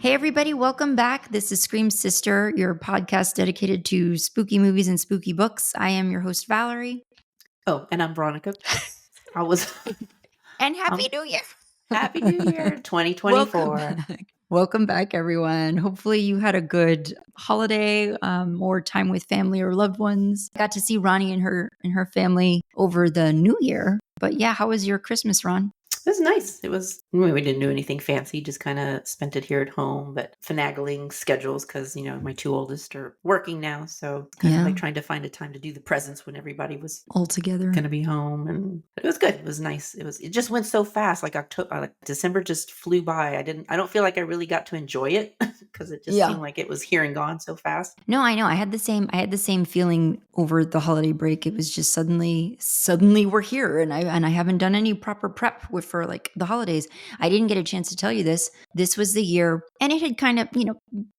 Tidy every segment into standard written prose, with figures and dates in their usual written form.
Hey, everybody, welcome back. This is Scream Sister, your podcast dedicated to spooky movies and spooky books. I am your host, Valerie. Oh, and I'm Veronica. And Happy New Year. Happy New Year 2024. Welcome back, everyone. Hopefully you had a good holiday or time with family or loved ones. Got to see Ronnie and her family over the New Year. But yeah, how was your Christmas, Ron? It was nice. We didn't do anything fancy, just kind of spent it here at home, but finagling schedules because, my two oldest are working now. So kind of like trying to find a time to do the presents when everybody was all together going to be home. And it was good. It was nice. It just went so fast. Like December just flew by. I don't feel like I really got to enjoy it because it just seemed like it was here and gone so fast. No, I know. I had the same feeling over the holiday break. It was just suddenly we're here, and I haven't done any proper prep for like the holidays. I didn't get a chance to tell you this. This was the year, and it had kind of,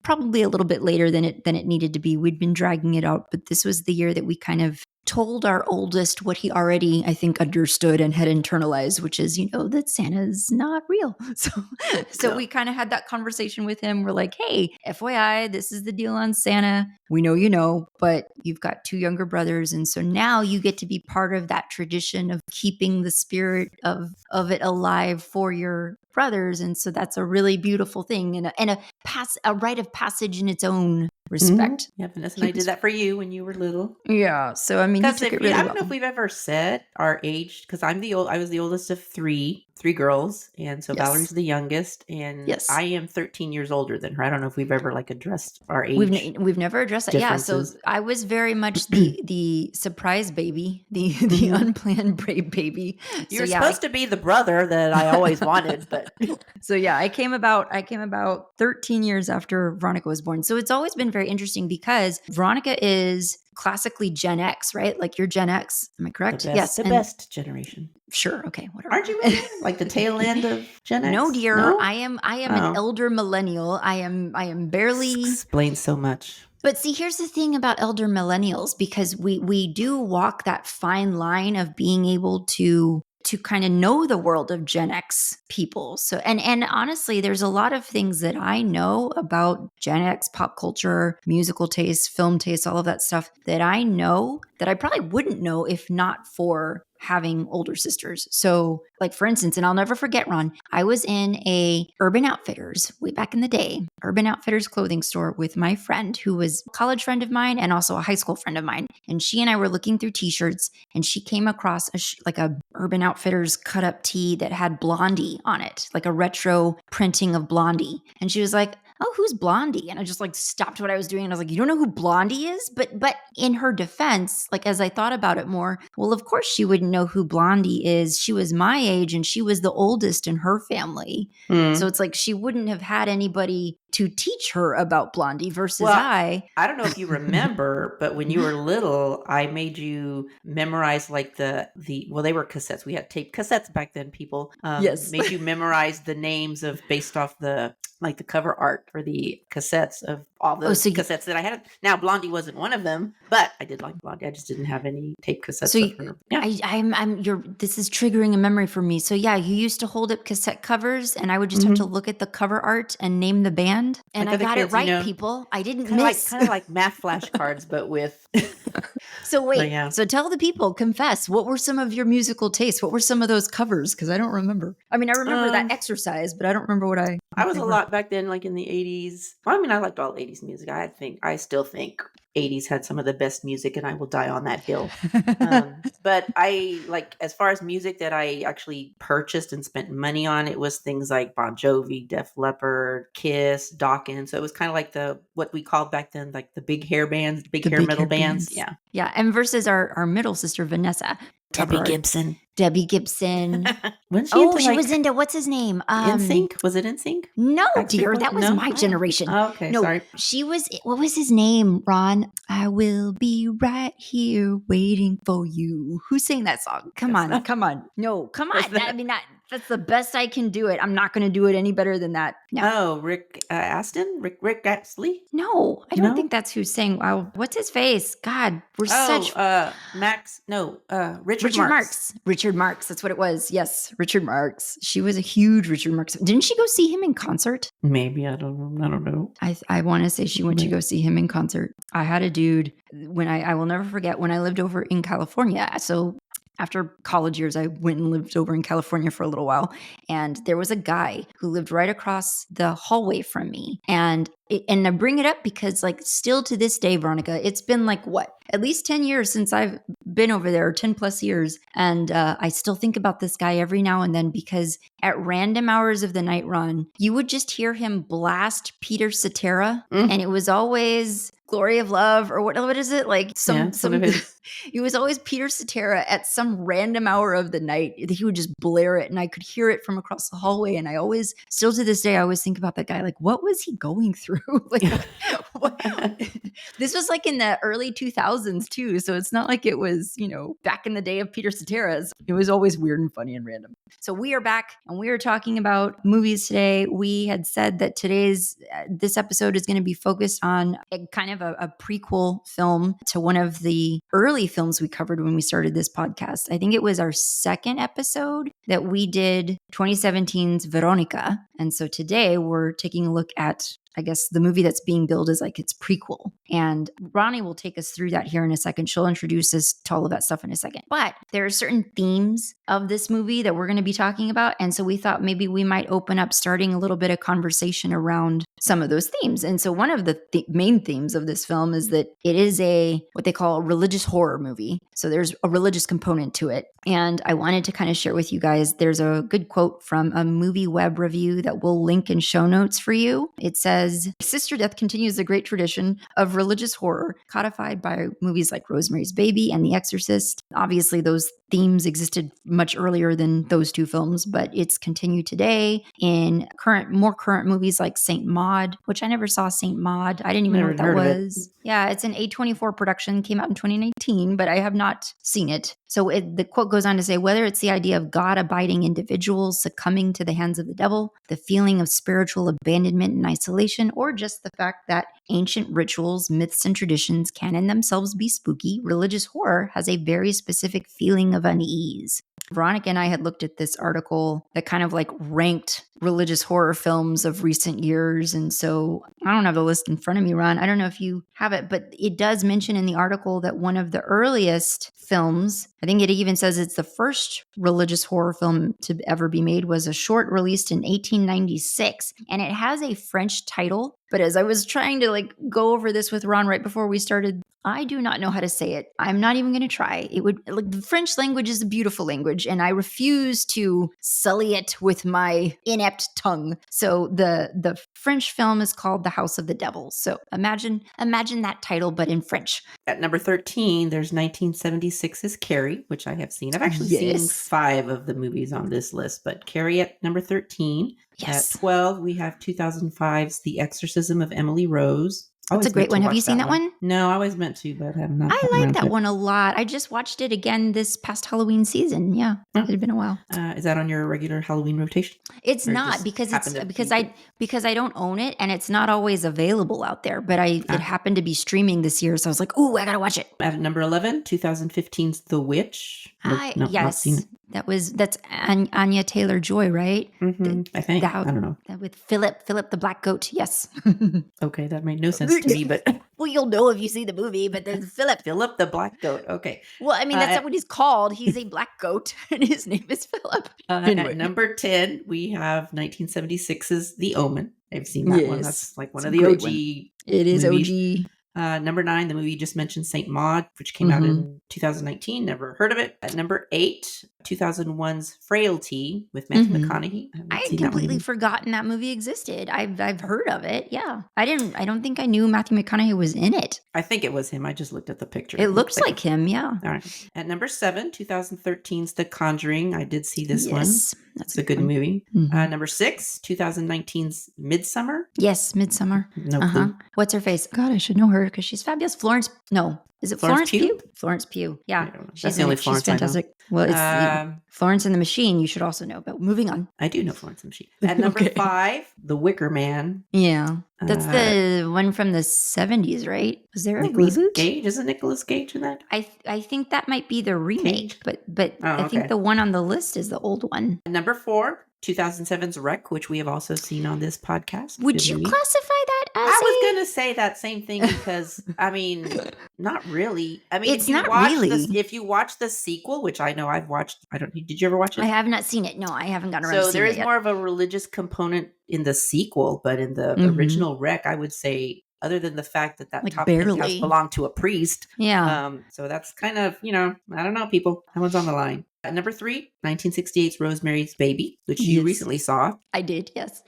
probably a little bit later than it needed to be. We'd been dragging it out, but this was the year that we kind of told our oldest what he already, I think, understood and had internalized, which is, that Santa's not real. So we kind of had that conversation with him. We're like, hey, FYI, this is the deal on Santa. We know, but you've got two younger brothers. And so now you get to be part of that tradition of keeping the spirit of it alive for your brothers. And so that's a really beautiful thing and a rite of passage in its own respect. Mm-hmm. Yeah, Vanessa and I did that for you when you were little. Yeah. So, I mean, you took it really well. I don't know if we've ever said our age, because I was the oldest of three girls. And so Valerie's the youngest. And I am 13 years older than her. I don't know if we've ever addressed our age. We've never addressed that. Yeah. So I was very much the surprise baby, the unplanned brave baby. You're supposed to be the brother that I always wanted, but so yeah, I came about 13 years after Veronica was born. So it's always been very interesting because Veronica is classically Gen X, right? Like you're Gen X. Am I correct? Yes. The best generation. Sure. Okay. Whatever. Aren't you like the tail end of Gen X? No, dear. No? I am an elder millennial. I am barely. This explains so much. But see, here's the thing about elder millennials, because we do walk that fine line of being able to kind of know the world of Gen X people. So, and honestly, there's a lot of things that I know about Gen X pop culture, musical taste, film taste, all of that stuff that I know that I probably wouldn't know if not for having older sisters. So like, for instance, and I'll never forget, Ron, I was in a Urban Outfitters way back in the day, Urban Outfitters clothing store with my friend who was a college friend of mine and also a high school friend of mine. And she and I were looking through t-shirts and she came across a Urban Outfitters cut up tee that had Blondie on it, like a retro printing of Blondie. And she was like, oh, who's Blondie? And I just like stopped what I was doing. And I was like, you don't know who Blondie is? But in her defense, like as I thought about it more, well, of course she wouldn't know who Blondie is. She was my age and she was the oldest in her family. So it's like she wouldn't have had anybody to teach her about Blondie versus I don't know if you remember, but when you were little, I made you memorize like they were cassettes. We had tape cassettes back then, people. Made you memorize the names based off the cover art for the cassettes of all the cassettes that I had. Now, Blondie wasn't one of them, but I did like Blondie. I just didn't have any tape cassettes of her. Yeah. This is triggering a memory for me. So yeah, you used to hold up cassette covers and I would just have to look at the cover art and name the band. And I got it right, people. I didn't miss. Kind of like math flashcards, but with... So wait, so tell the people, confess, what were some of your musical tastes? What were some of those covers? Because I don't remember. I mean, I remember that exercise, but I don't remember what I was a lot back then, like in the 80s. Well, I mean, I liked all 80s music. I still think 80s had some of the best music, and I will die on that hill. But I as far as music that I actually purchased and spent money on, it was things like Bon Jovi, Def Leppard, Kiss, Dawkins. So it was kind of like what we called back then, like the big hair bands, big hair metal bands. Yeah. Yeah. And versus our middle sister, Vanessa. Debbie Gibson. When she was into, what's his name? NSYNC? Was it NSYNC? No, dear, that was my generation. Oh, okay, no, sorry. She was, what was his name, Ron? I will be right here waiting for you. Who sang that song? Come on. No, come on. That's the best I can do it. I'm not going to do it any better than that. No. Oh, Rick Astley? Rick Astley? No, I don't think that's who sang. Wow, what's his face? God, we're such... Richard Marx. Richard Richard Marx. That's what it was. Yes, Richard Marx. She was a huge Richard Marx. Didn't she go see him in concert? Maybe. I don't know. I want to say she went to go see him in concert. I had a dude when I will never forget when I lived over in California. So after college years, I went and lived over in California for a little while. And there was a guy who lived right across the hallway from me. And I bring it up because, like, still to this day, Veronica, it's been like, what, at least 10 years since I've been over there, 10 plus years. And I still think about this guy every now and then because at random hours of the night run, you would just hear him blast Peter Cetera. And it was always Glory of Love or what is it? Like some of his. It was always Peter Cetera at some random hour of the night. He would just blare it and I could hear it from across the hallway. And I always, still to this day, I always think about that guy. Like, what was he going through? Like, this was like in the early 2000s too. So it's not like it was, back in the day of Peter Cetera's. It was always weird and funny and random. So we are back and we are talking about movies today. We had said that this episode is going to be focused on a kind of a prequel film to one of the early films we covered when we started this podcast. I think it was our second episode that we did 2017's Veronica. And so today we're taking a look at, I guess, the movie that's being billed as like its prequel. And Ronnie will take us through that here in a second. She'll introduce us to all of that stuff in a second. But there are certain themes of this movie that we're going to be talking about. And so we thought maybe we might open up starting a little bit of conversation around some of those themes. And so one of the main themes of this film is that it is what they call a religious horror movie. So there's a religious component to it. And I wanted to kind of share with you guys, there's a good quote from a movie web review that we'll link in show notes for you. It says, Sister Death continues the great tradition of religious horror codified by movies like Rosemary's Baby and The Exorcist. Obviously, those themes existed much earlier than those two films, but it's continued today in more current movies like Saint Maud, which I never saw Saint Maud. I didn't even know what that was. Yeah, it's an A24 production, came out in 2019, but I have not seen it. So the quote goes on to say, whether it's the idea of God abiding individuals succumbing to the hands of the devil, the feeling of spiritual abandonment and isolation, or just the fact that ancient rituals, myths, and traditions can in themselves be spooky, religious horror has a very specific feeling of unease. Veronica and I had looked at this article that kind of like ranked religious horror films of recent years. And so I don't have the list in front of me, Ron. I don't know if you have it, but it does mention in the article that one of the earliest films, I think it even says it's the first religious horror film to ever be made, was a short released in 1896. And it has a French title. But as I was trying to like go over this with Ron right before we started, I do not know how to say it. I'm not even going to try. The French language is a beautiful language, and I refuse to sully it with my inept tongue. So the French film is called The House of the Devil. So imagine that title, but in French. At number 13, there's 1976's Carrie, which I have seen. I've actually seen 5 of the movies on this list, but Carrie at number 13. Yes. At 12, we have 2005's The Exorcism of Emily Rose. That's a great one. Have you seen that one? No, I always meant to, but I have not. I like that one a lot. I just watched it again this past Halloween season. Yeah, it had been a while. Is that on your regular Halloween rotation? It's not because I don't own it and it's not always available out there. But it happened to be streaming this year, so I was like, "Ooh, I gotta watch it." At number 11, 2015's The Witch. Yes, not seen it. That's Anya Taylor-Joy, right? Mm-hmm, I think. I don't know. With Philip the Black Goat. Yes. Okay, that made no sense to me, but well, you'll know if you see the movie. But there's Philip the Black Goat. Okay. Well, I mean that's not what he's called. He's a black goat, and his name is Philip. Anyway. At number 10, we have 1976's The Omen. I've seen that one. That's like one of the OG. It is movies. OG. Number 9, the movie you just mentioned, Saint Maud, which came out in 2019. Never heard of it. At number 8, 2001's Frailty with Matthew McConaughey. I had completely forgotten that movie existed. I've heard of it. Yeah, I don't think I knew Matthew McConaughey was in it. I think it was him. I just looked at the picture. It looks like him. Yeah. All right. At number 7, 2013's The Conjuring. I did see this one. That's a good movie. Mm-hmm. Number 6, 2019's Midsummer. Yes, Midsummer. No clue. What's her face? God, I should know her because she's fabulous. Is it Florence Florence Pugh? Pugh? Florence Pugh. I Yeah. don't know. She's That's the in only it. She's Florence I know. fantastic. Well, it's Florence and the Machine. You should also know, but moving on. I do know Florence and the Machine. At number Okay. 5, The Wicker Man. Yeah. That's Uh, the one from the 70s, right? Was there a Nicolas reboot? Cage. Isn't Nicolas Cage in that? I think that might be the remake, Cage? but Oh, I think okay. the one on the list is the old one. Number 4, 2007's Wreck, which we have also seen on this podcast. Would Good you movie. classify that as I was going to say that same thing because, I mean, not really. I mean, It's not really. if you watch the sequel, which I know I've watched, did you ever watch I it? have not seen it. No, I haven't gotten around to So seeing there it is yet. more of a religious component in the sequel, but in the Mhm. original Wreck, I would say, other than the fact that Like top penthouse barely. belonged to a priest. Yeah. So that's kind of, I don't know, people. That one's on the line. At number 3, 1968's Rosemary's Baby, which you Yes. recently saw. I did, yes.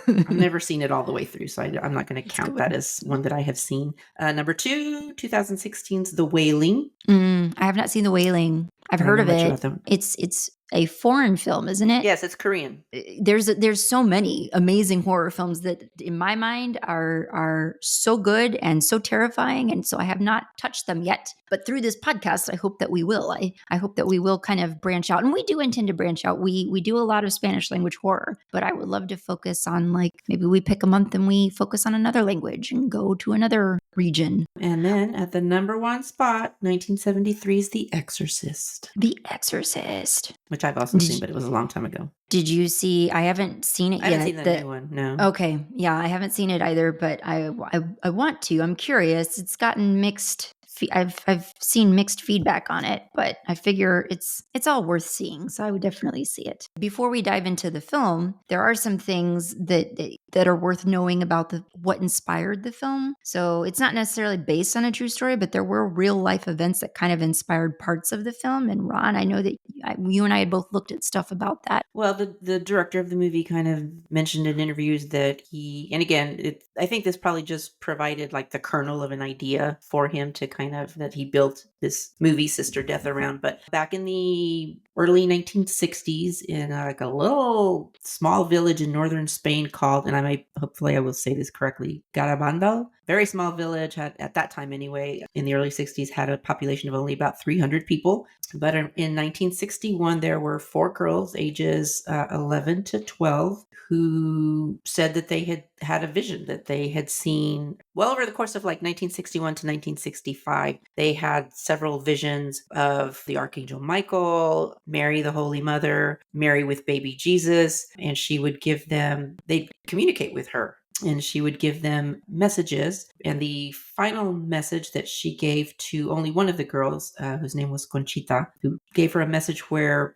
I've never seen it all the way through, so I'm not going to It's count good. that as one that I have seen. Number 2, 2016's The Wailing. I have not seen The Wailing. I've I don't heard know of much it. about that one. It's a foreign film, isn't it? Yes, it's Korean. There's so many amazing horror films that in my mind are so good and so terrifying, and so I have not touched them yet. But through this podcast, I hope that we will. I hope that we will kind of branch out, and we do intend to branch out. We do a lot of Spanish language horror, but I would love to focus on, like, maybe we pick a month and we focus on another language and go to another region. And then at the number 1 spot, 1973's The Exorcist, The Exorcist. which I've also seen, but it was a long time ago. Did you see? I haven't seen it I yet. haven't seen the new one, no. Okay, yeah, I haven't seen it either, but I want to. I'm curious. It's gotten mixed. I've seen mixed feedback on it, but I figure it's all worth seeing, so I would definitely see it. Before we dive into the film, there are some things that are worth knowing about what inspired the film. So it's not necessarily based on a true story, but there were real life events that kind of inspired parts of the film. And Ron, I know that you and I had both looked at stuff about that. Well, the director of the movie kind of mentioned in interviews that and again, I think this probably just provided like the kernel of an idea for him to kind of, that he built this movie Sister Death around. But back in the early 1960s, in like a little small village in northern Spain called, and hopefully I will say this correctly, Garabandal. Very small village, at that time anyway, in the early 60s, had a population of only about 300 people. But in 1961, there were 4 girls ages 11 to 12 who said that they had a vision that they had seen well over the course of like 1961 to 1965. They had several visions of the Archangel Michael, Mary, the Holy Mother, Mary with baby Jesus, and they'd communicate with her. And she would give them messages. And the final message that she gave to only one of the girls, whose name was Conchita, who gave her a message where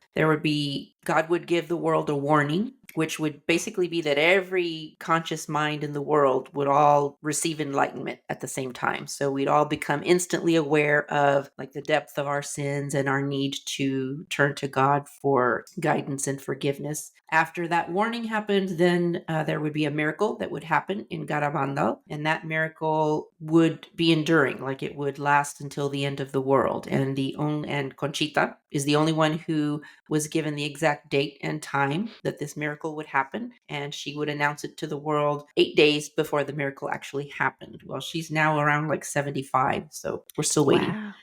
God would give the world a warning, which would basically be that every conscious mind in the world would all receive enlightenment at the same time. So we'd all become instantly aware of like the depth of our sins and our need to turn to God for guidance and forgiveness. After that warning happened, then there would be a miracle that would happen in Garabandal, and that miracle would be enduring, like it would last until the end of the world. And Conchita is the only one who was given the exact date and time that this miracle would happen, and she would announce it to the world 8 days before the miracle actually happened. Well, she's now around like 75, so we're still waiting. Wow.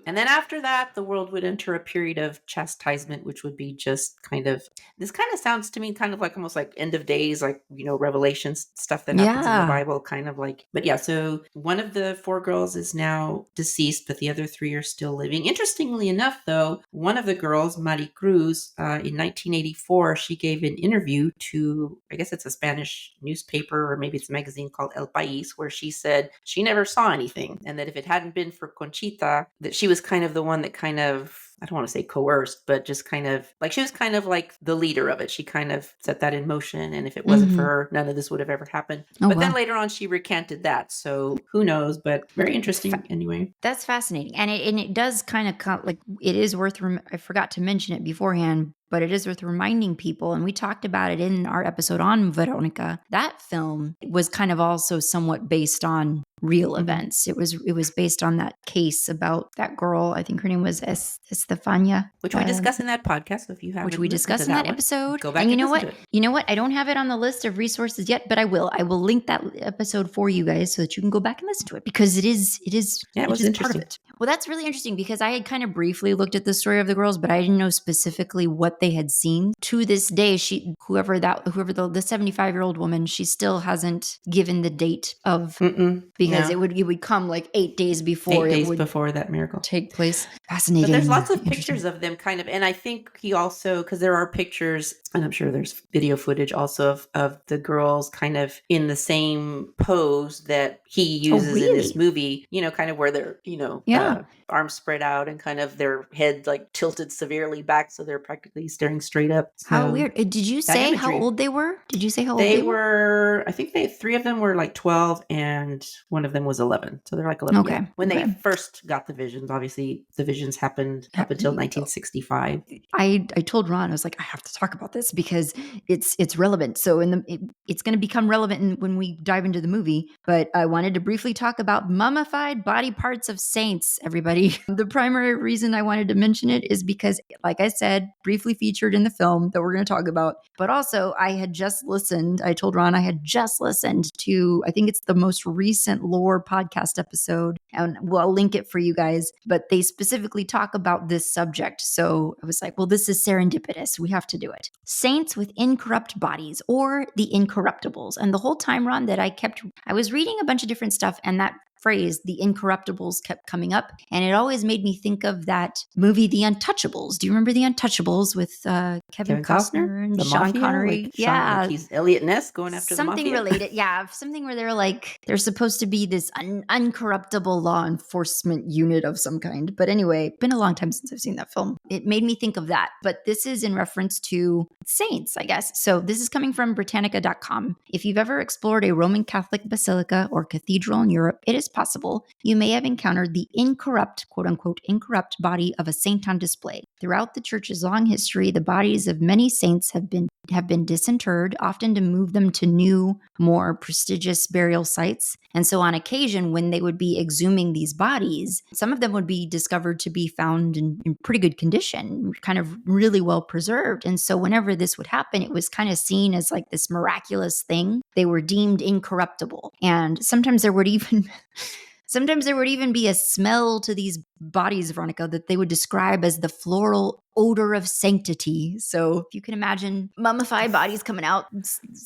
And then after that, the world would enter a period of chastisement, which would be just this kind of sounds to me kind of like almost like end of days, like, Revelations stuff that happens in the Bible, kind of like. But yeah, so one of the 4 girls is now deceased, but the other 3 are still living. Interestingly enough, though, one of the girls, Maricruz, in 1984, she gave an interview to, I guess it's a Spanish newspaper, or maybe it's a magazine called El País, where she said she never saw anything, and that if it hadn't been for Conchita, that she was kind of the one that kind of, I don't want to say coerced, but just kind of like, she was kind of like the leader of it. She kind of set that in motion. And if it wasn't for her, none of this would have ever happened. But then later on, she recanted that. So who knows, but very interesting anyway. That's fascinating. And it does kind of like, it is worth, I forgot to mention it beforehand, but it is worth reminding people, and we talked about it in our episode on Veronica, that film was kind of also somewhat based on real events. It was based on that case about that girl. I think her name was Estefania. Which we discuss in that podcast. So if you haven't Which we discuss in that episode. go back and and you know listen what? to it. You know what? I don't have it on the list of resources yet, but I will. I will link that episode for you guys so that you can go back and listen to it, because it was interesting. part of it. Well, that's really interesting, because I had kind of briefly looked at the story of the girls, but I didn't know specifically what they had seen. To this day, whoever the 75-year-old woman, she still hasn't given the date of, because it would come like 8 days before before that miracle take place. Fascinating. But there's lots of pictures of them kind of, and I think he also, because there are pictures, and I'm sure there's video footage also of the girls kind of in the same pose that he uses in this movie, kind of where they're, arms spread out and kind of their head like tilted severely back, so they're practically staring straight up. So how weird. Did you say how old they were? Did you say how old they were? I think three of them were like 12 and one of them was 11. So they're like 11. Okay. Yeah. When they first got the visions, obviously the visions happened up until 1965. I told Ron, I was like, I have to talk about this because it's relevant. So it's going to become relevant when we dive into the movie. But I wanted to briefly talk about mummified body parts of saints, everybody. The primary reason I wanted to mention it is because, like I said, briefly featured in the film that we're going to talk about. But also, I told Ron I had just listened to, I think it's the most recent lore podcast episode, and I'll link it for you guys. But they specifically talk about this subject. So I was like, well, this is serendipitous. We have to do it. Saints with incorrupt bodies, or the incorruptibles. And the whole time, Ron, that I was reading a bunch of different stuff, and that phrase, the incorruptibles, kept coming up. And it always made me think of that movie, The Untouchables. Do you remember The Untouchables with Kevin Costner and Sean Connery? Like he's Elliot Ness going after something the mafia. Related. Yeah, something where they're supposed to be this uncorruptible law enforcement unit of some kind. But anyway, been a long time since I've seen that film. It made me think of that. But this is in reference to saints, I guess. So this is coming from Britannica.com. If you've ever explored a Roman Catholic basilica or cathedral in Europe, it is possible you may have encountered the incorrupt, quote unquote, incorrupt body of a saint on display. Throughout the church's long history, the bodies of many saints have been disinterred, often to move them to new, more prestigious burial sites. And so on occasion, when they would be exhuming these bodies, some of them would be discovered to be found in pretty good condition, kind of really well preserved. And so whenever this would happen, it was kind of seen as like this miraculous thing. They were deemed incorruptible. And sometimes there would even be a smell to these bodies, Veronica, that they would describe as the floral odor of sanctity. So if you can imagine mummified bodies coming out,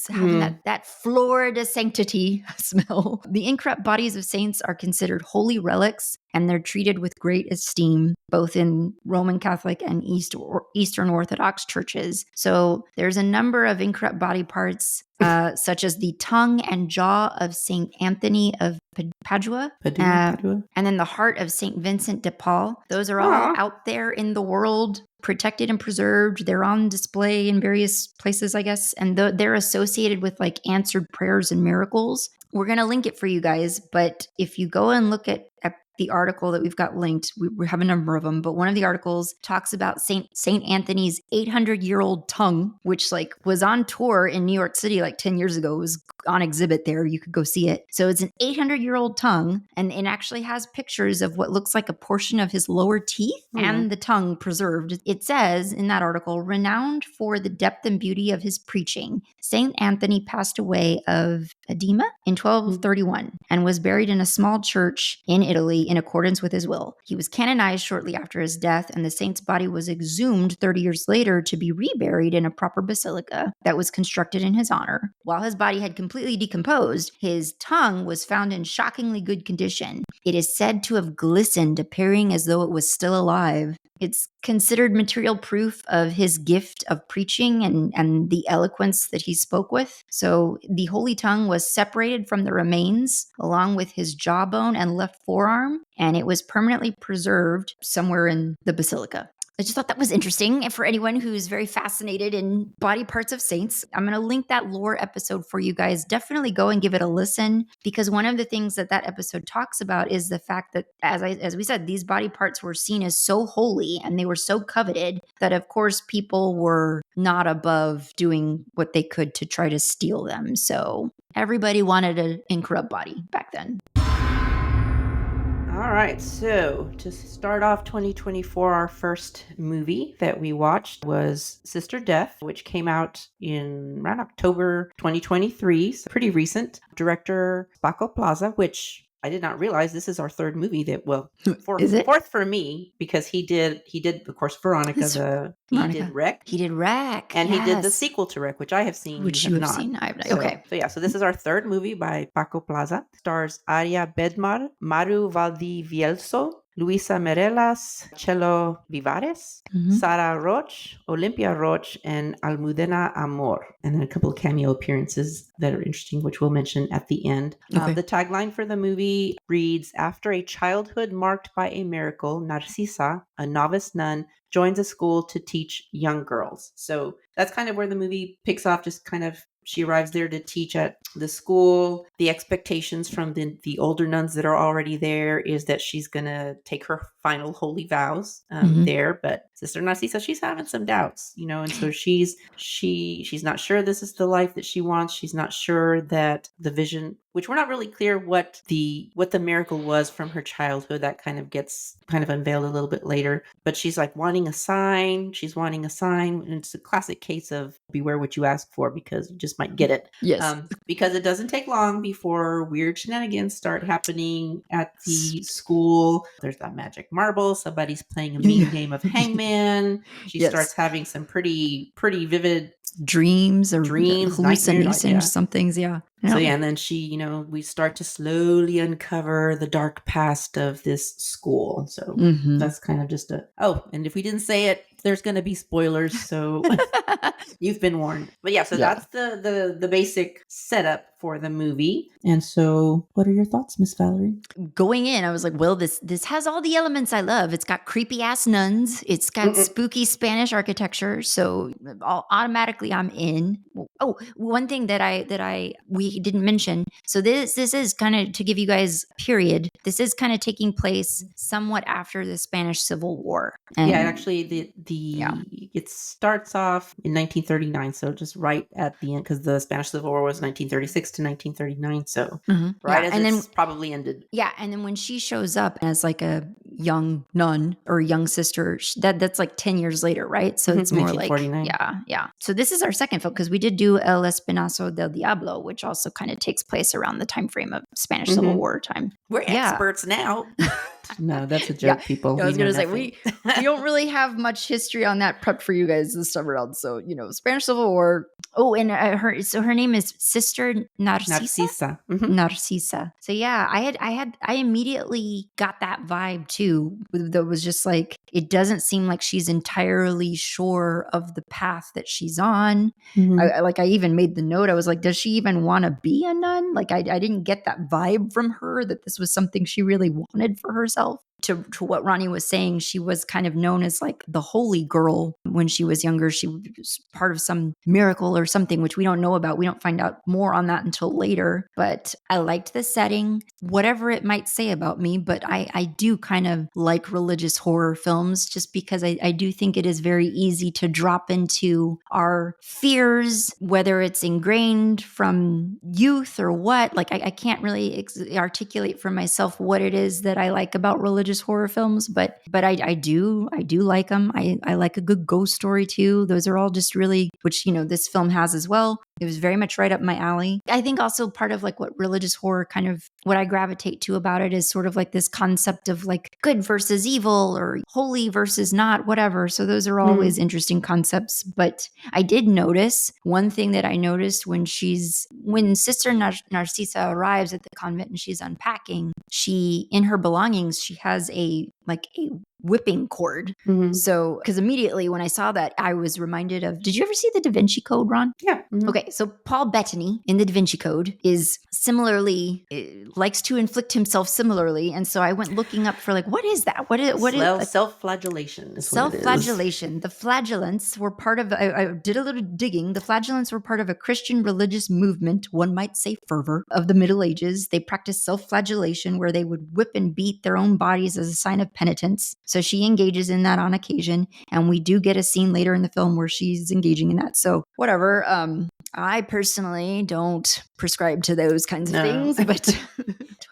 having that flora de sanctity smell. The incorrupt bodies of saints are considered holy relics, and they're treated with great esteem, both in Roman Catholic and Eastern Orthodox churches. So there's a number of incorrupt body parts, such as the tongue and jaw of Saint Anthony of Padua, and then the heart of Saint Vincent de Paul. Those are all out there in the world, protected and preserved. They're on display in various places, I guess, and they're associated with like answered prayers and miracles. We're going to link it for you guys, but if you go and look at the article that we've got linked, we have a number of them, but one of the articles talks about Saint Anthony's 800-year-old tongue, which like was on tour in New York City like 10 years ago. It was on exhibit there. You could go see it. So it's an 800-year-old tongue, and it actually has pictures of what looks like a portion of his lower teeth and the tongue preserved. It says in that article, renowned for the depth and beauty of his preaching, Saint Anthony passed away of edema in 1231 and was buried in a small church in Italy in accordance with his will. He was canonized shortly after his death, and the saint's body was exhumed 30 years later to be reburied in a proper basilica that was constructed in his honor. While his body had completely decomposed, his tongue was found in shockingly good condition. It is said to have glistened, appearing as though it was still alive. It's considered material proof of his gift of preaching and the eloquence that he spoke with. So the holy tongue was separated from the remains along with his jawbone and left forearm, and it was permanently preserved somewhere in the basilica. I just thought that was interesting. And for anyone who's very fascinated in body parts of saints, I'm going to link that lore episode for you guys. Definitely go and give it a listen, because one of the things that episode talks about is the fact that, as we said, these body parts were seen as so holy and they were so coveted that, of course, people were not above doing what they could to try to steal them. So everybody wanted an incorrupt body back then. All right, so to start off 2024, our first movie that we watched was Sister Death, which came out in around October 2023, so pretty recent. Director Paco Plaza, which I did not realize this is our third movie that, well, Is it? fourth for me, because he did of course Veronica, he did Wreck. He did Wreck. And yes. He did the sequel to Wreck, which I have seen. Which you have not. seen. I have not. So, Okay. So this is our third movie by Paco Plaza. Stars Aria Bedmar, Maru Valdivielso, Luisa Merelas, Chelo Vivares, Sara Roch, Olympia Roch, and Almudena Amor. And then a couple of cameo appearances that are interesting, which we'll mention at the end. Okay. The tagline for the movie reads, "After a childhood marked by a miracle, Narcisa, a novice nun, joins a school to teach young girls." So that's kind of where the movie picks off, just kind of she arrives there to teach at the school. The expectations from the older nuns that are already there is that she's going to take her final holy vows there. But Sister Narcisa, she's having some doubts, and so she's not sure this is the life that she wants. She's not sure that the vision, which we're not really clear what the miracle was from her childhood, that gets unveiled a little bit later. But she's like wanting a sign. She's wanting a sign. And it's a classic case of beware what you ask for, because you just might get it. Yes. Because it doesn't take long before weird shenanigans start happening at the school. There's that magic marble. Somebody's playing a mean game of hangman. She starts having some pretty vivid dreams, hallucinations, some things. Yeah. So and then she, we start to slowly uncover the dark past of this school. So that's kind of just and if we didn't say it, there's going to be spoilers. So you've been warned. But that's the basic setup for the movie. And so what are your thoughts, Miss Valerie? Going in, I was like, well, this has all the elements I love. It's got creepy ass nuns. It's got spooky Spanish architecture. So automatically I'm in. Oh, one thing that we didn't mention. So this is kind of, to give you guys period, this is kind of taking place somewhat after the Spanish Civil War. And actually it starts off in 1939. So just right at the end, because the Spanish Civil War was 1936 to 1939. So it's probably ended. Yeah. And then when she shows up as like a young nun or young sister, that's like 10 years later, right? So it's more like, yeah. So this is our second film, because we did do El Espinazo del Diablo, which also kind of takes place around the time frame of Spanish Civil War time. We're experts now. No, that's a joke, people. I was going to say, we don't really have much history on that prepped for you guys this time around. So, Spanish Civil War. Oh, and her name is Sister Narcisa. Narcisa. So yeah, I immediately got that vibe too. That was just like, it doesn't seem like she's entirely sure of the path that she's on. I even made the note. I was like, does she even want to be a nun? Like, I didn't get that vibe from her that this was something she really wanted for herself. To what Ronnie was saying, she was kind of known as like the holy girl when she was younger. She was part of some miracle or something, which we don't know about. We don't find out more on that until later. But I liked the setting, whatever it might say about me. But I do kind of like religious horror films, just because I do think it is very easy to drop into our fears, whether it's ingrained from youth or what. Like I can't really articulate for myself what it is that I like about religious horror films, but I do like them. I like a good ghost story too. Those are all just really, which this film has as well. It was very much right up my alley. I think also part of like what religious horror kind of, what I gravitate to about it is sort of like this concept of like good versus evil or holy versus not, whatever. So those are always interesting concepts. But I did notice one thing that I noticed when Sister Narcisa arrives at the convent and she's unpacking, in her belongings, she has a whipping cord. Mhm. So, because immediately when I saw that, I was reminded of, did you ever see the Da Vinci Code, Ron? Yeah. Mhm. Okay, so Paul Bettany in the Da Vinci Code is similarly likes to inflict himself similarly, and so I went looking up for like, what is that? What is Self-flagellation is what it is. self-flagellation? The flagellants were part of. I did a little digging. The flagellants were part of a Christian religious movement, one might say fervor, of the Middle Ages. They practiced self-flagellation, where they would whip and beat their own bodies as a sign of penitence. So she engages in that on occasion, and we do get a scene later in the film where she's engaging in that. So whatever. I personally don't prescribe to those kinds of No. things, but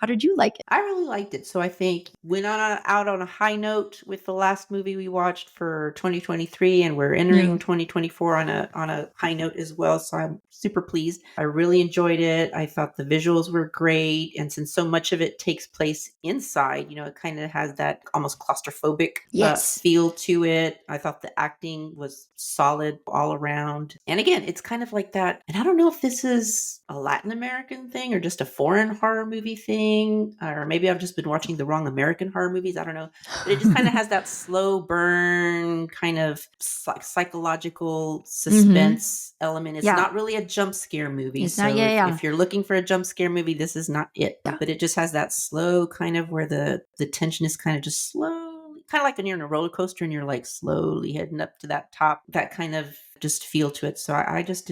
how did you like it? I really liked it. So I think went out on a high note with the last movie we watched for 2023, and we're entering 2024 on a high note as well. So I'm super pleased. I really enjoyed it. I thought the visuals were great, and since so much of it takes place inside, it kind of has that almost claustrophobic Yes. feel to it. I thought the acting was solid all around. And again, it's kind of like that. And I don't know if this is a Latin American thing or just a foreign horror movie thing, or maybe I've just been watching the wrong American horror movies. I don't know. But it just kind of has that slow burn kind of psychological suspense element. It's not really a jump scare movie. It's so not, if you're looking for a jump scare movie, this is not it. Yeah. But it just has that slow kind of where the tension is kind of just slowly, kind of like when you're in a roller coaster and you're like slowly heading up to that top, that kind of just feel to it. So I just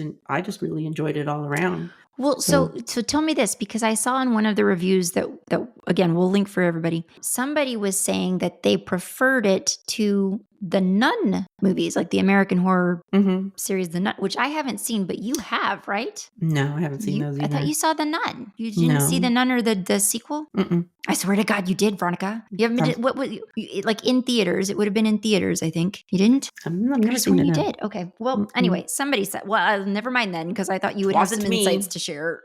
really enjoyed it all around. Well, so tell me this, because I saw in one of the reviews that again, we'll link for everybody. Somebody was saying that they preferred it to the Nun movies, like the American horror series, The Nun, which I haven't seen, but you have, right? No, I haven't seen those either. I thought you saw The Nun. You didn't see The Nun or the sequel? Mm-mm. I swear to God, you did, Veronica. You haven't been. What like in theaters? It would have been in theaters, I think. You didn't? I've never seen you it. did. Okay. Well, anyway, somebody said. Well, never mind then, because I thought you would have some insights to share.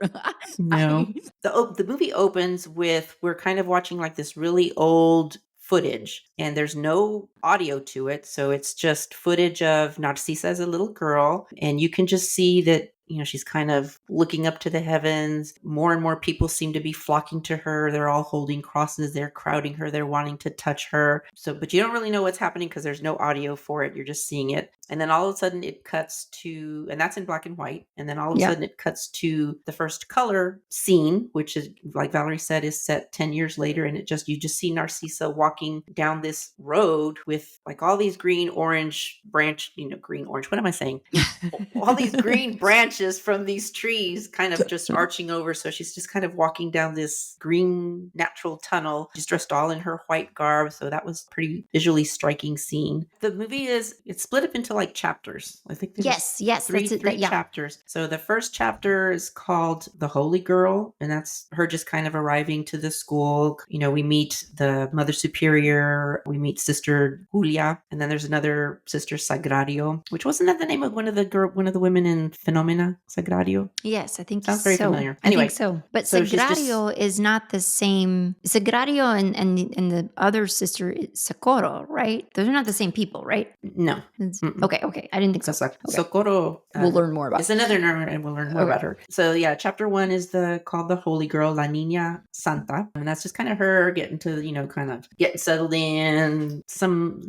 No, the movie opens with, we're kind of watching like this really old footage, and there's no audio to it, so it's just footage of Narcisa as a little girl, and you can just see that she's kind of looking up to the heavens. More and more people seem to be flocking to her. They're all holding crosses. They're crowding her. They're wanting to touch her. But you don't really know what's happening because there's no audio for it. You're just seeing it. And then all of a sudden it cuts to, and that's in black and white. And then all of a sudden it cuts to the first color scene, which is, like Valerie said, is set 10 years later. And you just see Narcisa walking down this road with like all these green, orange, what am I saying? All these green branches from these trees kind of just arching over. So she's just kind of walking down this green natural tunnel. She's dressed all in her white garb. So that was pretty visually striking scene. The movie it's split up into like chapters. I think there's three chapters. So the first chapter is called The Holy Girl, and that's her just kind of arriving to the school. We meet the Mother Superior, we meet Sister Julia, and then there's another Sister Sagrario, which wasn't that the name of one of the women in Phenomena? Sagrario? Yes, I think sounds very familiar. Anyway, I think so. But Sagrario is not the same. Sagrario and the other sister is Socorro, right? Those are not the same people, right? No. Okay. I didn't think so. Socorro. We'll learn more about. It's another nerd, and we'll learn more about her. So yeah, chapter 1 is called The Holy Girl, La Niña Santa, and that's just kind of her getting to kind of getting settled in. Some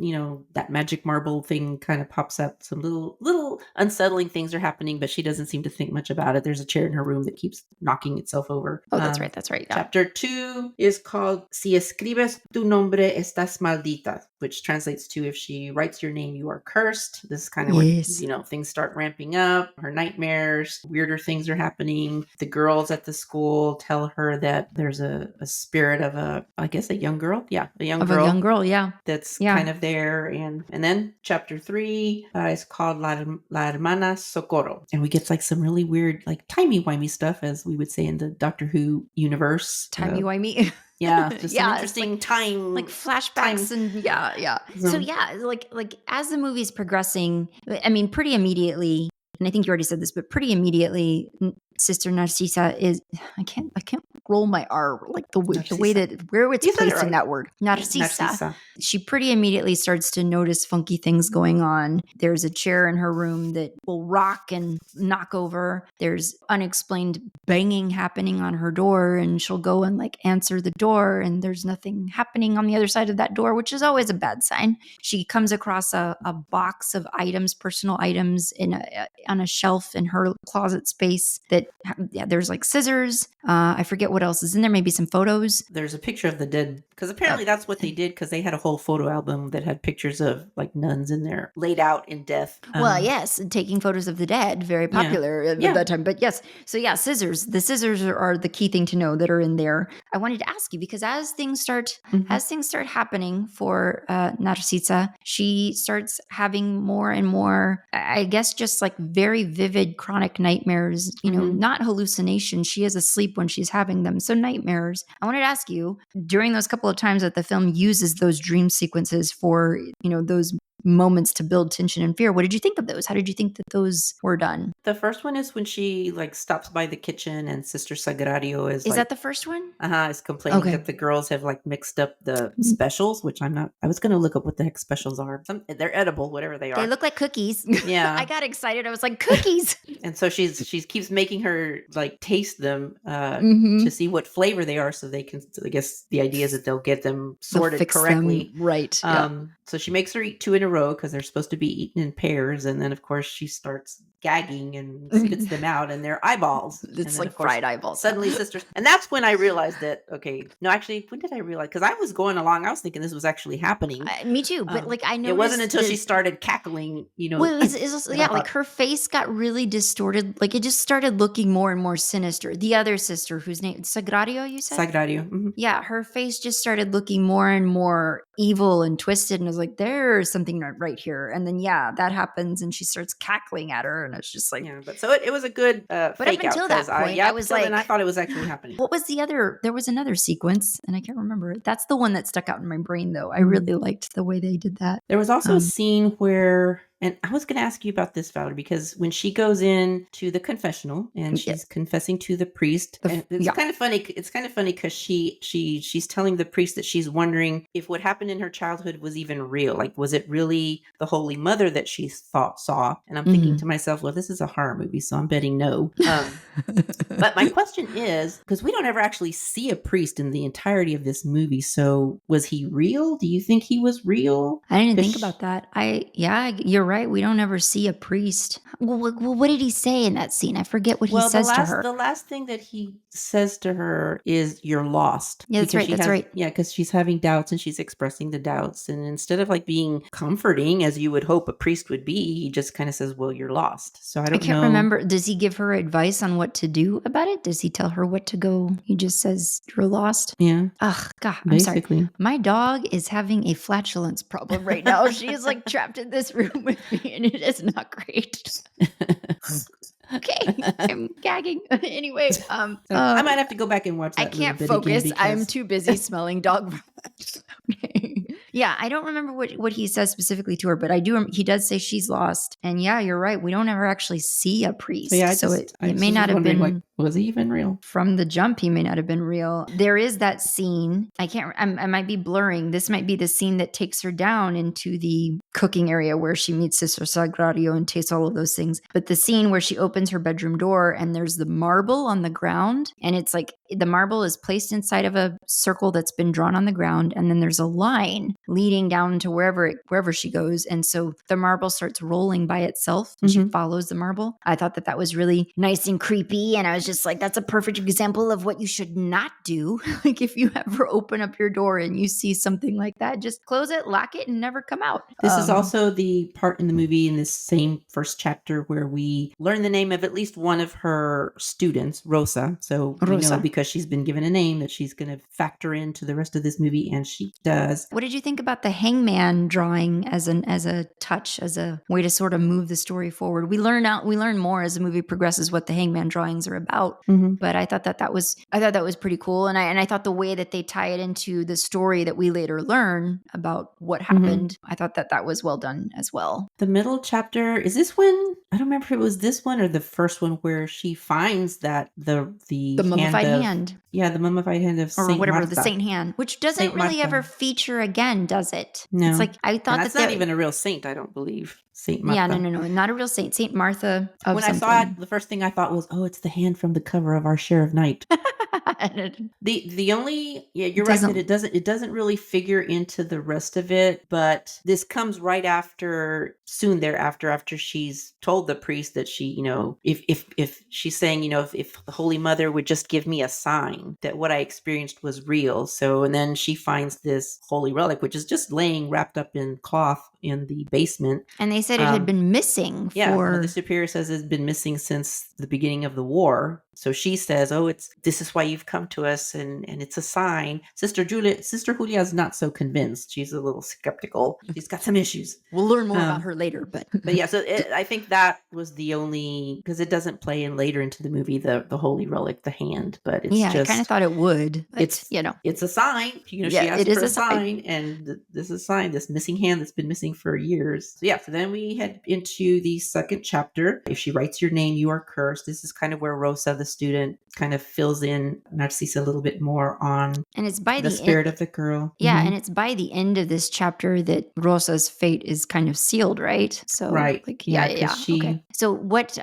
that magic marble thing kind of pops up. Some little unsettling things are happening, but she doesn't seem to think much about it. There's a chair in her room that keeps knocking itself over. Oh, that's right. Yeah. Chapter 2 is called Si escribes tu nombre estás maldita, which translates to, if she writes your name, you are cursed. This is kind of when things start ramping up. Her nightmares, weirder things are happening. The girls at the school tell her that there's a spirit of a young girl. Yeah, a young girl. Yeah, that's kind of there. And then chapter 3 is called La Hermana Socorro, and we get like some really weird, like timey-wimey stuff, as we would say in the Doctor Who universe. Timey-wimey. Yeah, just some interesting time, like flashbacks, and yeah. So yeah, like as the movie's progressing, I mean, pretty immediately, and I think you already said this, but pretty immediately, Sister Narcisa is, I can't roll my R, like the way Narcisa. that, where it's You said it placing right. that word. Narcisa. Narcisa. She pretty immediately starts to notice funky things going on. There's a chair in her room that will rock and knock over. There's unexplained banging happening on her door, and she'll go and like answer the door, and there's nothing happening on the other side of that door, which is always a bad sign. She comes across a box of items, personal items, on a shelf in her closet space that, yeah, there's like scissors. I forget what else is in there. Maybe some photos. There's a picture of the dead, because apparently that's what they did, because they had a whole photo album that had pictures of like nuns in there laid out in death. Well, yes, taking photos of the dead, very popular at that time. But yes, so yeah, scissors. The scissors are the key thing to know that are in there. I wanted to ask you, because as things start happening for Narcisa, she starts having more and more, I guess, just like very vivid chronic nightmares. You know, not hallucinations. She is asleep when she's having them, so nightmares. I wanted to ask you, during those couple of times that the film uses those dream sequences for, you know, those moments to build tension and fear, what did you think of those? How did you think that those were done? The first one is when she like stops by the kitchen and Sister Sagrario is like, that the first one? is complaining that the girls have like mixed up the specials, which I'm not. I was gonna look up what the heck specials are. They're edible, whatever they are. They look like cookies. Yeah. I got excited. I was like, cookies. And so she keeps making her like taste them to see what flavor they are, so they can. I guess the idea is that they'll get them sorted correctly, right? So she makes her eat 2 in a row because they're supposed to be eaten in pairs, and then of course she starts gagging and spits them out, and they're eyeballs. It's like fried eyeballs. Suddenly, sisters, and that's when I realized that. Okay, no, actually, when did I realize? Because I was going along, I was thinking this was actually happening. Me too, but like I noticed it wasn't until she started cackling. You know, well, like her face got really distorted. Like it just started looking more and more sinister. The other sister, whose name Sagrario, you said? Sagrario. Mm-hmm. Yeah, her face just started looking more and more evil and twisted, and I was like, there's something not right here. And then that happens, and she starts cackling at her, and it's just like, but so it was a good but fake up until out, that point, I was like, and I thought it was actually happening. What was the other? There was another sequence, and I can't remember it. That's the one that stuck out in my brain, though. I really liked the way they did that. There was also a scene where, and I was going to ask you about this, Valerie, because when she goes in to the confessional and she's confessing to the priest, and it's kind of funny. It's kind of funny because she's telling the priest that she's wondering if what happened in her childhood was even real. Like, was it really the Holy Mother that she saw? And I'm thinking to myself, well, this is a horror movie, so I'm betting no. But my question is, because we don't ever actually see a priest in the entirety of this movie, so was he real? Do you think he was real? I didn't think about that. You're right. We don't ever see a priest. Well, what did he say in that scene? I forget what he says to her. The last thing that he says to her is, "You're lost." Yeah, that's right. That's right. Yeah, because she's having doubts and she's expressing the doubts. And instead of like being comforting, as you would hope a priest would be, he just kind of says, "Well, you're lost." So I can't remember. Does he give her advice on what to do about it? Does he tell her what to go? He just says, "You're lost." Yeah. Ugh, God, I'm sorry. My dog is having a flatulence problem right now. She is like trapped in this room with me, and it is not great. Okay, I'm gagging. Anyway, I might have to go back and watch that. I can't focus. I'm too busy smelling dog vomit. Okay. Yeah, I don't remember what he says specifically to her, but I do. He does say she's lost, and yeah, you're right. We don't ever actually see a priest, so it may not have been. Like, was he even real? From the jump, he may not have been real. There is that scene. I might be blurring. This might be the scene that takes her down into the cooking area where she meets Sister Sagrario and tastes all of those things. But the scene where she opens her bedroom door and there's the marble on the ground, and it's like the marble is placed inside of a circle that's been drawn on the ground, and then there's a line leading down to wherever she goes, and so the marble starts rolling by itself, and she follows the marble. I thought that was really nice and creepy, and I was just like, that's a perfect example of what you should not do. Like if you ever open up your door and you see something like that, just close it, lock it, and never come out. This is also the part in the movie in this same first chapter where we learn the name of at least one of her students, Rosa. So we know, because she's been given a name, that she's going to factor into the rest of this movie, and she does. What did you think about the hangman drawing as a touch, as a way to sort of move the story forward? We learn more as the movie progresses what the hangman drawings are about. But I thought that was pretty cool, and I thought the way that they tie it into the story that we later learn about what happened, I thought that was well done as well. The middle chapter, is this when, I don't remember if it was this one or the first one where she finds that the mummified hand of, hand. yeah, the mummified hand of Or Saint whatever, Martha. the Saint hand, which doesn't Saint really Martha. ever feature again, does it? No. It's like, I thought and that's that not even a real saint, I don't believe. Saint Martha. Yeah, no, not a real saint. Saint Martha of when something. I saw it, the first thing I thought was, oh, it's the hand from the cover of Our Share of Night. The only, yeah, you're right that it doesn't really figure into the rest of it, but this comes right after, soon thereafter, after she's told the priest that she, if she's saying, if the Holy Mother would just give me a sign that what I experienced was real. So, and then she finds this holy relic, which is just laying wrapped up in cloth in the basement. And they said it had been missing for... Yeah, Mother Superior says it's been missing since the beginning of the war. So she says, oh, this is why you've come to us, and it's a sign. Sister Julia is not so convinced. She's a little skeptical. She's got some issues. We'll learn more about her later, but yeah, so I think that was the only, because it doesn't play in later into the movie, the holy relic, the hand, but it's just, I kind of thought it would. It's a sign. She asked for a sign, and this is a sign, this missing hand that's been missing for years. So so then we head into the second chapter. If she writes your name, you are cursed. This is kind of where Rosa, the student, kind of fills in Narcisa a little bit more on, and it's by the spirit of the girl. Yeah, and it's by the end of this chapter that Rosa's fate is kind of sealed, right? So, right, yeah. Okay. So what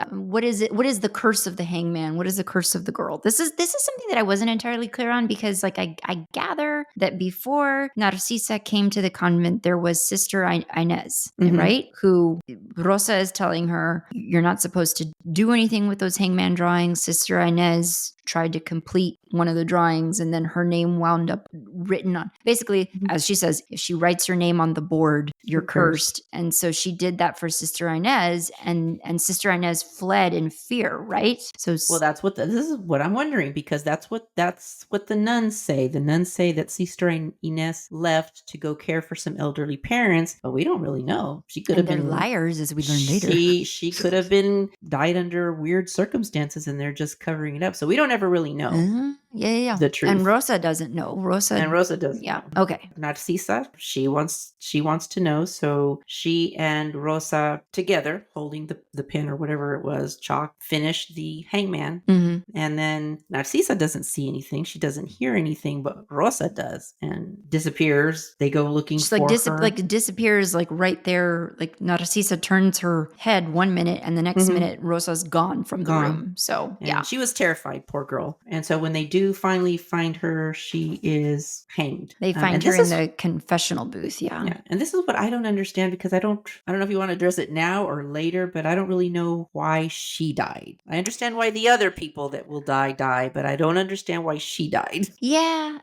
is it? What is the curse of the hangman? What is the curse of the girl? This is something that I wasn't entirely clear on, because I gather that before Narcisa came to the convent, there was Sister Inez, right? Who Rosa is telling her, you're not supposed to do anything with those hangman drawings. Sister Inez tried to complete one of the drawings, and then her name wound up written on. Basically, as she says, if she writes your name on the board, you're cursed. And so she did that for Sister Inez, and Sister Inez fled in fear, right? So, well, this is what I'm wondering, because that's what the nuns say. The nuns say that Sister Inez left to go care for some elderly parents, but we don't really know. She could have been liars, as we learn later. She could have been died under weird circumstances, and they're just covering it up. So we don't ever really know. Yeah. The truth. And Rosa doesn't know. Rosa doesn't. Yeah. Know. Okay. Narcisa, she wants to know. So she and Rosa together, holding the pen or whatever it was, chalk, finish the hangman. And then Narcisa doesn't see anything. She doesn't hear anything, but Rosa does, and disappears. They go looking for her. Disappears right there. Narcisa turns her head one minute, and the next minute Rosa's gone from the room. So and she was terrified, poor girl. And so when they do finally find her, she is hanged. They find her in the confessional booth. Yeah. And this is what I don't understand, because I don't know if you want to address it now or later, but I don't really know why she died. I understand why the other people that will die, but I don't understand why she died. Yeah,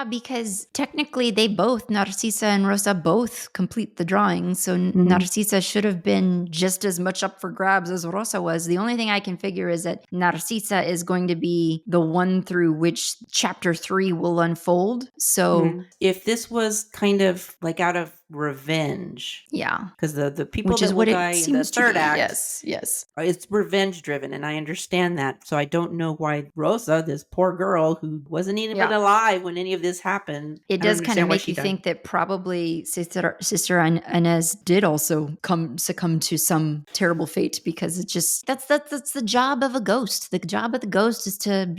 because technically they both, Narcisa and Rosa, both complete the drawing. So Narcisa should have been just as much up for grabs as Rosa was. The only thing I can figure is that Narcisa is going to be the one through which chapter 3 will unfold. So if this was kind of out of revenge, because the people which that is will what die it in the seems to third be. act, yes, it's revenge driven, and I understand that. So I don't know why Rosa, this poor girl who wasn't even alive when any of this happened, it does kind of make you think that probably Sister Inez did also succumb to some terrible fate, because it's just that's the job of a ghost. The job of the ghost is to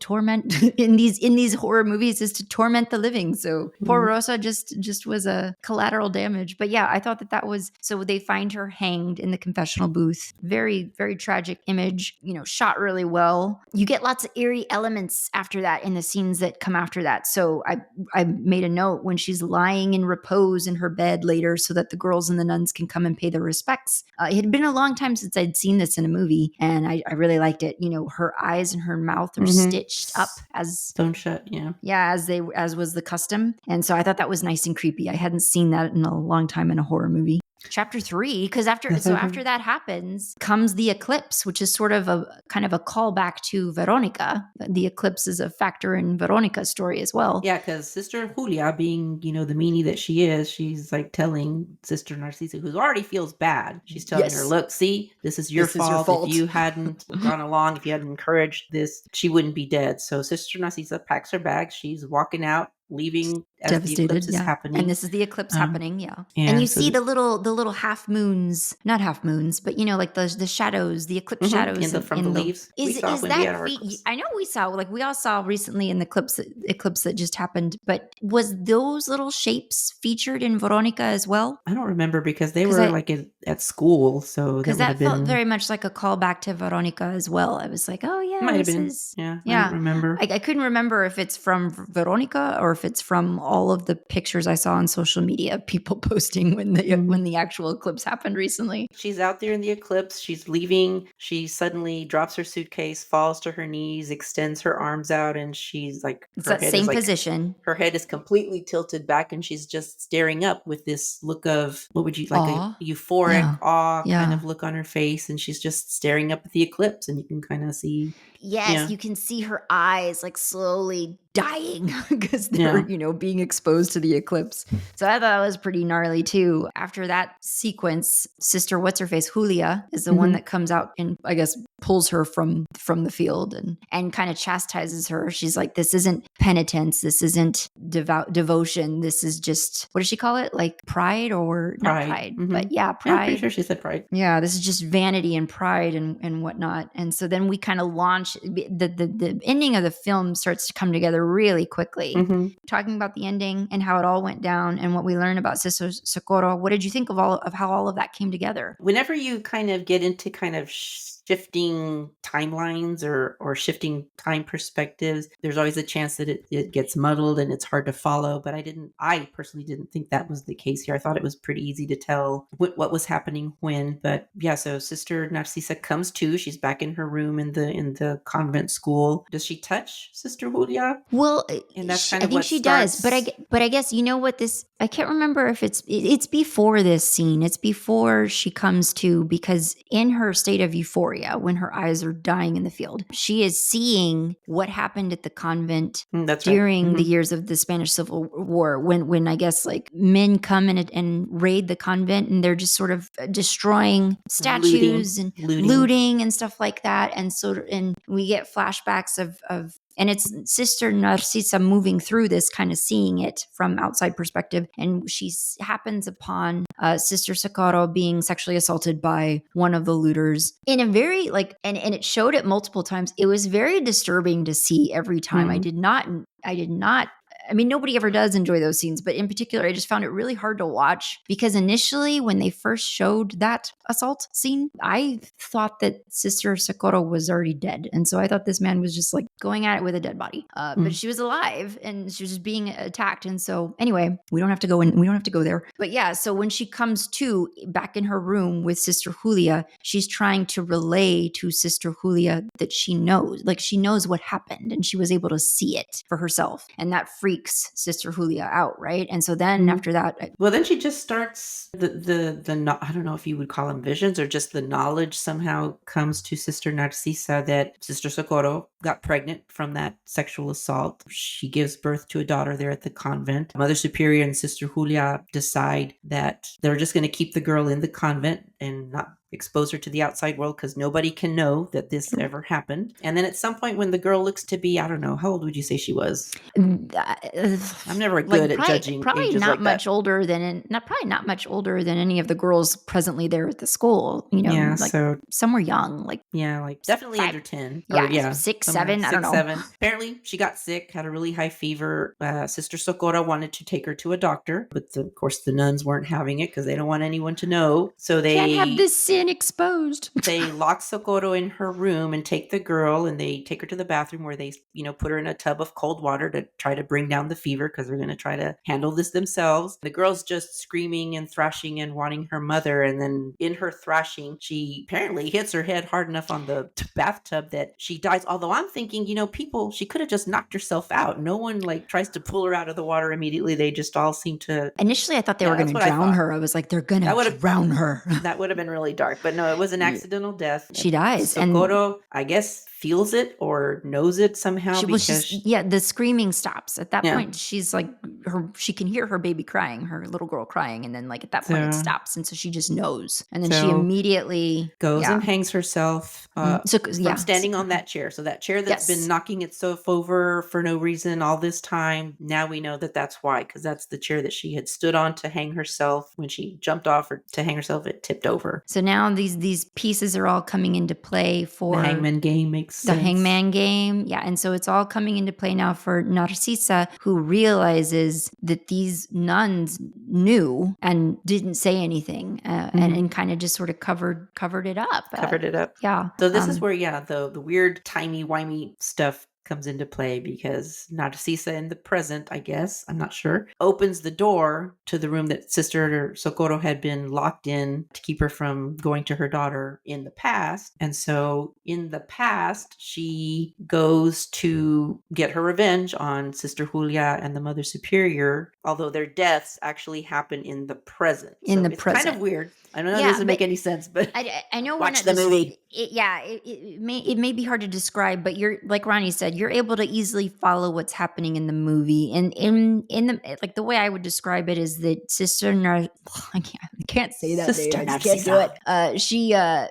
torment in these horror movies, is to torment the living. So poor Rosa just was a collateral damage. But yeah, I thought that was, so they find her hanged in the confessional booth. Very, very tragic image, shot really well. You get lots of eerie elements after that in the scenes that come after that. So I made a note when she's lying in repose in her bed later, so that the girls and the nuns can come and pay their respects. It had been a long time since I'd seen this in a movie, and I really liked it. Her eyes and her mouth are stitched up as stone shut. As was the custom. And so I thought that was nice and creepy. I hadn't seen that in a long time in a horror movie. Chapter 3, because after that happens comes the eclipse, which is sort of a kind of a callback to Veronica. The eclipse is a factor in Veronica's story as well. Yeah, because Sister Julia, being the meanie that she is, she's telling Sister Narcisa, who already feels bad. She's telling her, "Look, see, this is your fault. If you hadn't gone along, if you hadn't encouraged this, she wouldn't be dead." So Sister Narcisa packs her bags. She's walking out leaving as the eclipse Devastated, is yeah. And happening. this is the eclipse Um, happening, yeah. And you and so see the little half moons, not half moons, but like the shadows, the eclipse in shadows the from the in the leaves we saw is when we that had our eclipse. I know we saw, like, we all saw recently in the eclipse that just happened, but was those little shapes featured in Veronica as well? I don't remember because they Because were I like at school, so that because would have that felt been very much like a callback to Veronica as well. I was like, oh yeah, might have this been. is, Yeah, I don't yeah. remember. I couldn't remember if it's from Veronica or if it's from all of the pictures I saw on social media of people posting Mm. when the actual eclipse happened recently. She's out there in the eclipse. She's leaving. She suddenly drops her suitcase, falls to her knees, extends her arms out, and she's like, It's that same position. her head is completely tilted back, and she's just staring up with this look of, what would you like, a Aw. euphoric Yeah. awe kind Yeah. of look on her face, and she's just staring up at the eclipse, and you can kind of see, Yes, yeah, you can see her eyes like slowly dying because they're, yeah, being exposed to the eclipse. So I thought that was pretty gnarly too. After that sequence, Sister What's Her Face, Julia, is the one hmm that comes out and I guess pulls her from the field and kind of chastises her. She's like, this isn't penitence, this isn't devotion, this is just, what does she call it? Like pride, or not pride. pride, Hmm. but yeah, Yeah, I'm pretty pride. sure she said pride. Yeah, this is just vanity and pride and whatnot. And so then we kind of launch the ending of the film starts to come together really quickly. Hmm. Talking about the ending and how it all went down and what we learned about Sister Socorro. What did you think of how all of that came together? Whenever you kind of get into kind of shifting timelines or shifting time perspectives, there's always a chance that it gets muddled and it's hard to follow. But I personally didn't think that was the case here. I thought it was pretty easy to tell what was happening when. But yeah, so Sister Narcisa comes to. She's back in her room in the convent school. Does she touch Sister Julia? Well, And that's kind I of think what she does, starts. but I guess, what this, I can't remember if it's before this scene. It's before she comes to, because in her state of euphoria, when her eyes are dying in the field, she is seeing what happened at the convent That's right. during the Hmm. years of the Spanish Civil War, when I guess like men come and raid the convent and they're just sort of destroying Looting, statues and looting. looting and stuff like that. And we get flashbacks of and it's Sister Narcisa moving through this, kind of seeing it from outside perspective. And she happens upon Sister Socorro being sexually assaulted by one of the looters in a very and it showed it multiple times. It was very disturbing to see every time. Hmm. I did not. I mean, nobody ever does enjoy those scenes, but in particular, I just found it really hard to watch because initially, when they first showed that assault scene, I thought that Sister Socorro was already dead. And so I thought this man was just like going at it with a dead body. But she was alive and she was just being attacked. And so, anyway, we don't have to go there. But yeah, so when she comes to back in her room with Sister Julia, she's trying to relay to Sister Julia that she knows what happened and she was able to see it for herself. And that freaks Sister Julia out, right? And so then after that, Well, then she just starts I don't know if you would call them visions or just the knowledge somehow comes to Sister Narcisa that Sister Socorro got pregnant from that sexual assault. She gives birth to a daughter there at the convent. Mother Superior and Sister Julia decide that they're just going to keep the girl in the convent and not expose her to the outside world because nobody can know that this ever happened. And then at some point when the girl looks to be, I don't know, how old would you say she was? I'm never good at judging probably ages not like that. much older than probably not much older than any of the girls presently there at the school. Yeah, like so somewhere young, like yeah, like definitely 5, under 10 or yeah, yeah, 6, somewhere 7. I don't 6, know. 7. Apparently she got sick, had a really high fever. Sister Socorro wanted to take her to a doctor, but of course the nuns weren't having it because they don't want anyone to know. So Can't have this sin exposed. they lock Socorro in her room and take the girl and they take her to the bathroom where they, put her in a tub of cold water to try to bring down the fever because they're going to try to handle this themselves. The girl's just screaming and thrashing and wanting her mother. And then in her thrashing, she apparently hits her head hard enough on the bathtub that she dies. Although I'm thinking, she could have just knocked herself out. No one tries to pull her out of the water immediately. They just all seem to. Initially, I thought they were That's going what to I drown thought. her. I was like, they're going That would to have drown her. that would have been really dark. But no, it was an accidental death. She dies. Socorro, I guess, feels it or knows it somehow the screaming stops. At that Yeah. point, she's like, she can hear her baby crying, her little girl crying. And then like at that point it stops. And so she just knows. And then she immediately goes and hangs herself from standing on that chair. So that chair that's been knocking itself over for no reason all this time. Now we know that that's why, because that's the chair that she had stood on to hang herself. When she jumped off or to hang herself, it tipped over. So now these pieces are all coming into play for the hangman game. Makes sense. The hangman game. Yeah. And so it's all coming into play now for Narcisa, who realizes that these nuns knew and didn't say anything and kind of just sort of covered it up. Yeah. So this is where, the weird timey-wimey stuff comes into play, because Narcisa in the present, I guess, I'm not sure, opens the door to the room that Sister Socorro had been locked in to keep her from going to her daughter in the past. And so in the past, she goes to get her revenge on Sister Julia and the Mother Superior, although their deaths actually happen in the present. It's kind of weird. I don't know if this doesn't make any sense, but I know watch the movie. It may be hard to describe, but you're, like Ronnie said, you're able to easily follow what's happening in the movie. And in the, like, the way I would describe it is that I can't say that. Sister name. I can't do it. She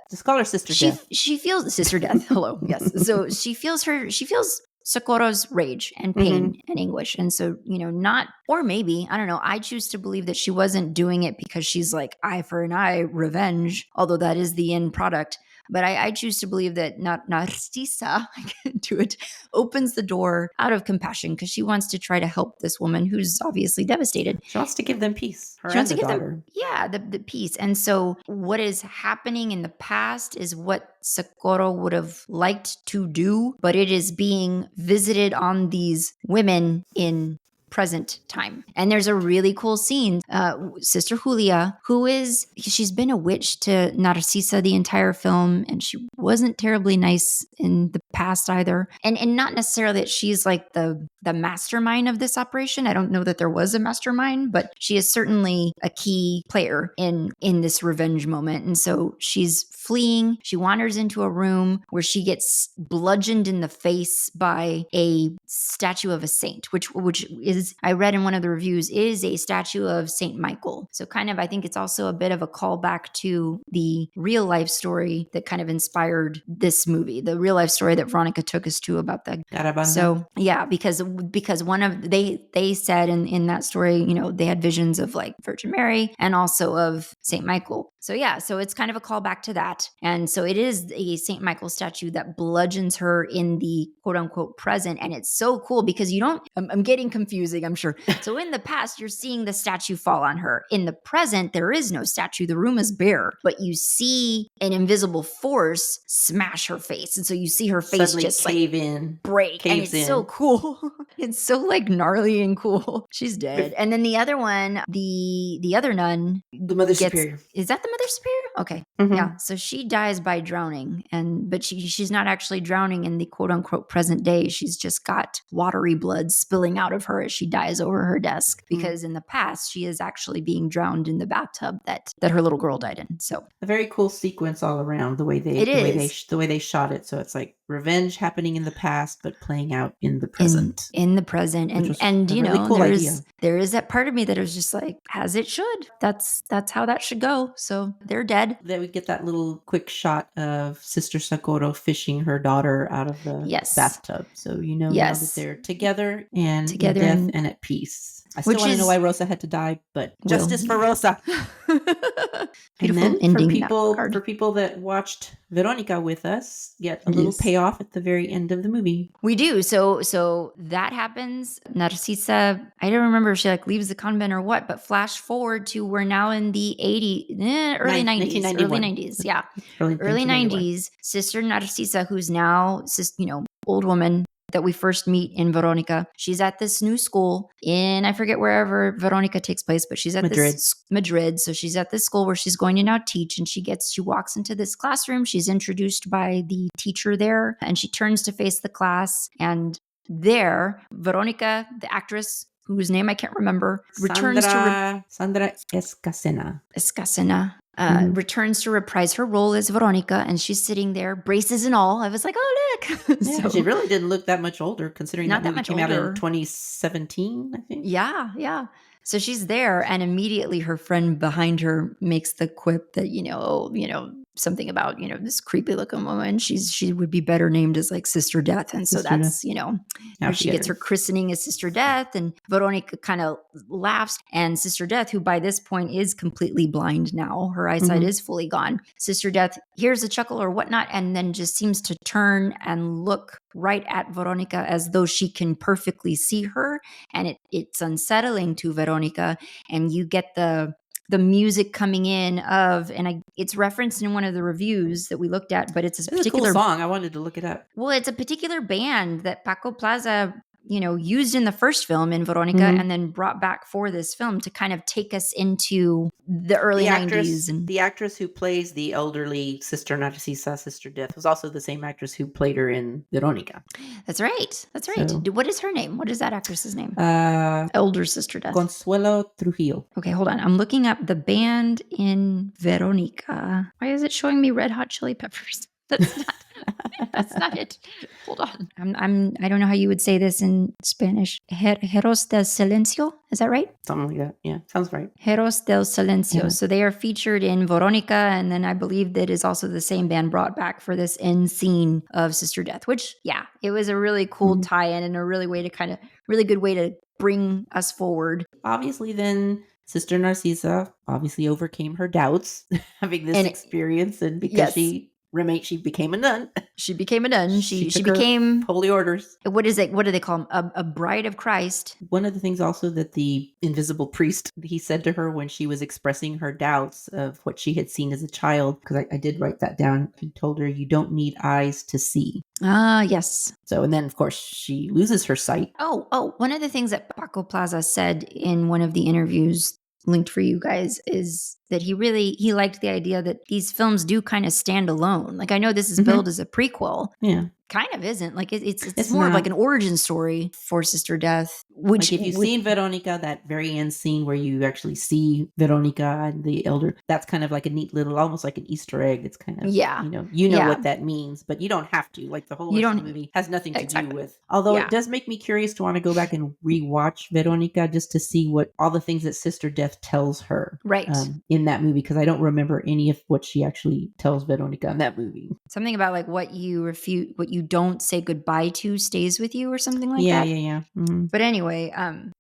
just call her Sister Death. She feels Sister Death. Hello, yes. So she feels Socorro's rage and pain and anguish. And so, or maybe, I don't know, I choose to believe that she wasn't doing it because she's like, eye for an eye, revenge, although that is the end product. But I choose to believe that Narcisa, I can't do it, opens the door out of compassion because she wants to try to help this woman who's obviously devastated. She wants to give them peace. She wants to give them, the peace. And so what is happening in the past is what Socorro would have liked to do, but it is being visited on these women in present time. And there's a really cool scene. Sister Julia, she's been a witch to Narcisa the entire film, and she wasn't terribly nice in the past either. And not necessarily that she's like the mastermind of this operation. I don't know that there was a mastermind, but she is certainly a key player in this revenge moment. And so she's fleeing. She wanders into a room where she gets bludgeoned in the face by a statue of a saint, which is, I read in one of the reviews, is a statue of Saint Michael. So kind of, I think it's also a bit of a callback to the real life story that kind of inspired this movie, the real life story that Veronica took us to about the Garabanda. So yeah, because one of they said in that story, they had visions of like Virgin Mary and also of Saint Michael. So yeah, so it's kind of a callback to that. And so it is a Saint Michael statue that bludgeons her in the quote unquote present. And it's so cool because I'm getting confusing, I'm sure. So in the past, you're seeing the statue fall on her. In the present, there is no statue. The room is bare, but you see an invisible force smash her face. And so you see her face suddenly just cave like in, break. And it's so cool. It's so like gnarly and cool. She's dead. And then the other one, the other nun, the Mother Superior. Is that the Mother Superior? Okay. Yeah. So she dies by drowning, but she's not actually drowning in the quote unquote present day. She's just got watery blood spilling out of her as she dies over her desk, because in the past she is actually being drowned in the bathtub that her little girl died in. So a very cool sequence all around, the way they shot it. So it's like revenge happening in the past, but playing out in the present. In the present. And really cool there is that part of me that was just like, as it should. That's how that should go. So they're dead. Then we get that little quick shot of Sister Socorro fishing her daughter out of the bathtub. So now that they're together in death and at peace. I still want to know why Rosa had to die, but justice for Rosa. And then for people that watched Veronica with us, get a little payoff at the very end of the movie. We do. So that happens. Narcisa, I don't remember if she like leaves the convent or what, but flash forward to we're now in the early 90s. Yeah. Early 90s. Sister Narcisa, who's now old woman that we first meet in Veronica. She's at this new school in, I forget wherever Veronica takes place, but she's at Madrid. So she's at this school where she's going to now teach, and she walks into this classroom. She's introduced by the teacher there, and she turns to face the class. And there, Veronica, the actress, whose name I can't remember, returns to... Sandra Escacena. returns to reprise her role as Veronica, and she's sitting there, braces and all. I was like, oh, look. Yeah, she really didn't look that much older, considering that Not that movie much came out in older. 2017, I think. Yeah, yeah. So she's there, and immediately her friend behind her makes the quip that, something about, this creepy looking woman. She would be better named as like Sister Death. And so Sister Death. that's, How where she gets her christening as Sister Death, and Veronica kind of laughs. And Sister Death, who by this point is completely blind now, her eyesight is fully gone. Sister Death hears a chuckle or whatnot, and then just seems to turn and look right at Veronica as though she can perfectly see her. And it's unsettling to Veronica. And you get the music coming in it's referenced in one of the reviews that we looked at, but it's a particular cool song. I wanted to look it up. Well, it's a particular band that Paco Plaza, used in the first film in Veronica, and then brought back for this film to kind of take us into the early 90s. And the actress who plays the elderly Sister Narcisa, Sister Death, was also the same actress who played her in Veronica. That's right. That's right. So, what is her name? What is that actress's name? Elder Sister Death. Consuelo Trujillo. Okay, hold on. I'm looking up the band in Veronica. Why is it showing me Red Hot Chili Peppers? That's not. That's not it. Hold on. I don't know how you would say this in Spanish. Heros del Silencio. Is that right? Something like that. Yeah, sounds right. Heros del Silencio. Yeah. So they are featured in Veronica, and then I believe that is also the same band brought back for this end scene of Sister Death, which, yeah, it was a really cool tie-in and a really good way to bring us forward. Obviously, then Sister Narcisa obviously overcame her doubts having this experience, and because she became a nun. She became a nun. She became holy orders. What is it? What do they call them? A bride of Christ. One of the things also that the invisible priest, he said to her when she was expressing her doubts of what she had seen as a child, because I did write that down. He told her, "You don't need eyes to see." Ah, yes. So, and then of course she loses her sight. Oh, one of the things that Paco Plaza said in one of the interviews linked for you guys is that he liked the idea that these films do kind of stand alone. Like, I know this is billed as a prequel. Yeah. Kind of isn't. Like, it's more of like an origin story for Sister Death. Which, like, if you've seen Veronica, that very end scene where you actually see Veronica and the elder, that's kind of like a neat little, almost like an Easter egg. It's kind of, you know what that means, but you don't have to. Like, the whole rest of the movie has nothing to do with. Although it does make me curious to want to go back and rewatch Veronica just to see what all the things that Sister Death tells her in that movie, because I don't remember any of what she actually tells Veronica in that movie. Something about like what you don't say goodbye to stays with you, or something like that. Yeah. Mm-hmm. But anyway,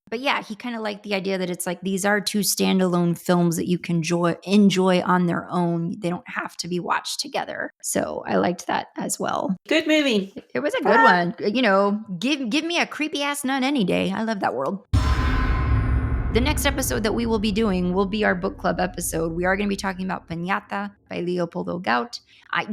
but yeah, he kind of liked the idea that it's like these are two standalone films that you can enjoy on their own. They don't have to be watched together. So I liked that as well. Good movie. It was a good one. Give me a creepy ass nun any day. I love that world. The next episode that we will be doing will be our book club episode. We are going to be talking about Piñata by Leopoldo Gaut.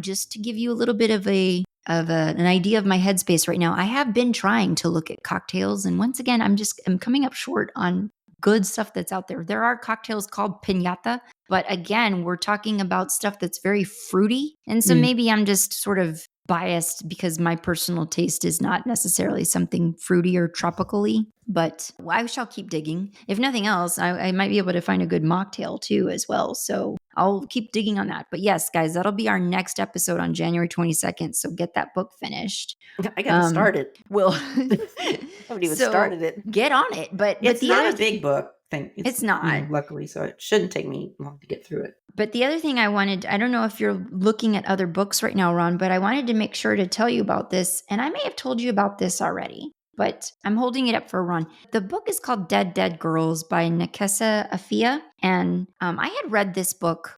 Just to give you a little bit of an idea of my headspace right now, I have been trying to look at cocktails, and once again, I'm coming up short on good stuff that's out there. There are cocktails called piñata, but again, we're talking about stuff that's very fruity, and so maybe I'm just sort of biased because my personal taste is not necessarily something fruity or tropical-y, but I shall keep digging. If nothing else, I might be able to find a good mocktail too as well. So I'll keep digging on that. But yes, guys, that'll be our next episode on January 22nd. So get that book finished. I got to start it. Well, I haven't even started it. Get on it. But it's not a big book. It's not. Luckily, so it shouldn't take me long to get through it. But the other thing I don't know if you're looking at other books right now, Ron, but I wanted to make sure to tell you about this. And I may have told you about this already, but I'm holding it up for Ron. The book is called Dead, Dead Girls by Nekesa Afia. And I had read this book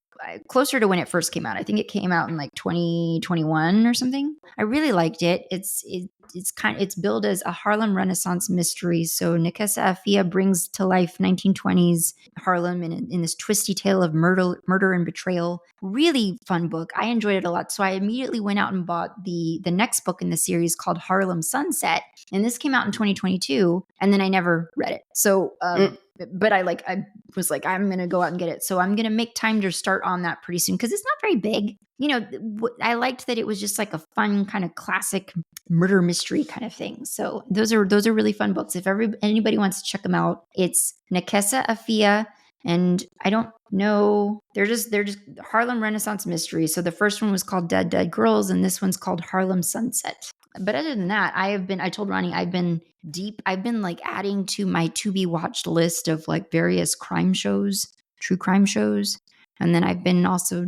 closer to when it first came out. I think it came out in like 2021 or something. I really liked it. It's billed as a Harlem Renaissance mystery. So Nekesa Afia brings to life 1920s Harlem in this twisty tale of murder and betrayal. Really fun book. I enjoyed it a lot. So I immediately went out and bought the next book in the series called Harlem Sunset. And this came out in 2022. And then I never read it. So, but I was like, I'm going to go out and get it. So I'm going to make time to start on that pretty soon because it's not very big. I liked that it was just like a fun kind of classic murder mystery kind of thing. So those are really fun books. If anybody wants to check them out, it's Nekesa Afia, And I don't know, they're just Harlem Renaissance mysteries. So the first one was called Dead Dead Girls, and this one's called Harlem Sunset. But other than that, I told Ronnie, I've been like adding to my to be watched list of like various crime shows, true crime shows. And then I've been also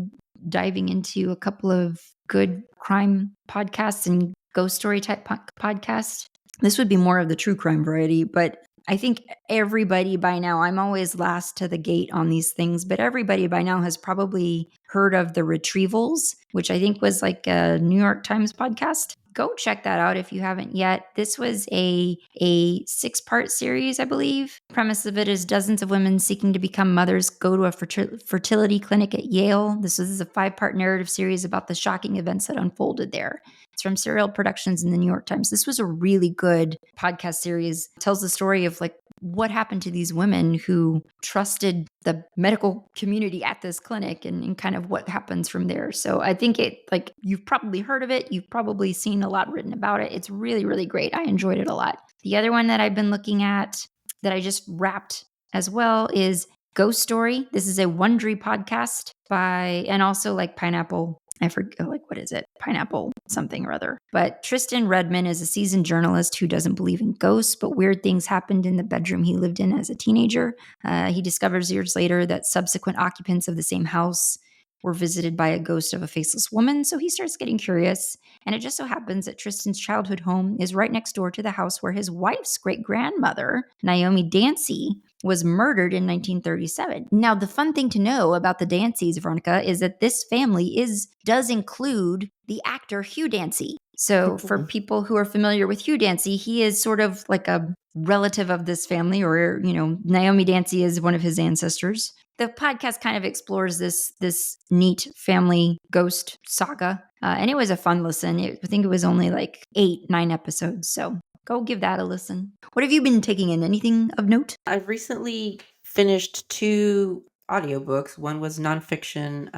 diving into a couple of good crime podcasts and ghost story type podcasts. This would be more of the true crime variety, but I think everybody by now, I'm always last to the gate on these things, but everybody by now has probably heard of The Retrievals, which I think was like a New York Times podcast. Go check that out if you haven't yet. This was a 6-part series, I believe. The premise of it is dozens of women seeking to become mothers go to a fertility clinic at Yale. This is a 5-part narrative series about the shocking events that unfolded there. It's from Serial Productions in the New York Times. This was a really good podcast series. It tells the story of like what happened to these women who trusted the medical community at this clinic and kind of what happens from there. So I think it, like, you've probably heard of it. You've probably seen a lot written about it. It's really, really great. I enjoyed it a lot. The other one that I've been looking at that I just wrapped as well is Ghost Story. This is a Wondery podcast by, and also like Pineapple. I forget, like, what is it? Pineapple something or other. But Tristan Redman is a seasoned journalist who doesn't believe in ghosts, but weird things happened in the bedroom he lived in as a teenager. He discovers years later that subsequent occupants of the same house were visited by a ghost of a faceless woman, so he starts getting curious. And it just so happens that Tristan's childhood home is right next door to the house where his wife's great-grandmother, Naomi Dancy, was murdered in 1937. Now, the fun thing to know about the Dancys, Veronica, is that this family does include the actor Hugh Dancy. So for people who are familiar with Hugh Dancy, he is sort of like a relative of this family, or, you know, Naomi Dancy is one of his ancestors. The podcast kind of explores this neat family ghost saga. And it was a fun listen. I think it was only like 8-9 episodes. So go give that a listen. What have you been taking in? Anything of note? I've recently finished 2 audiobooks. One was nonfiction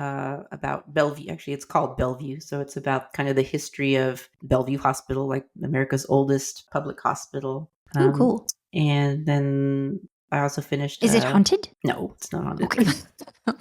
about Bellevue. Actually, it's called Bellevue. So it's about kind of the history of Bellevue Hospital, like America's oldest public hospital. Oh, cool. And then I also finished... Is it haunted? No, it's not haunted. Okay.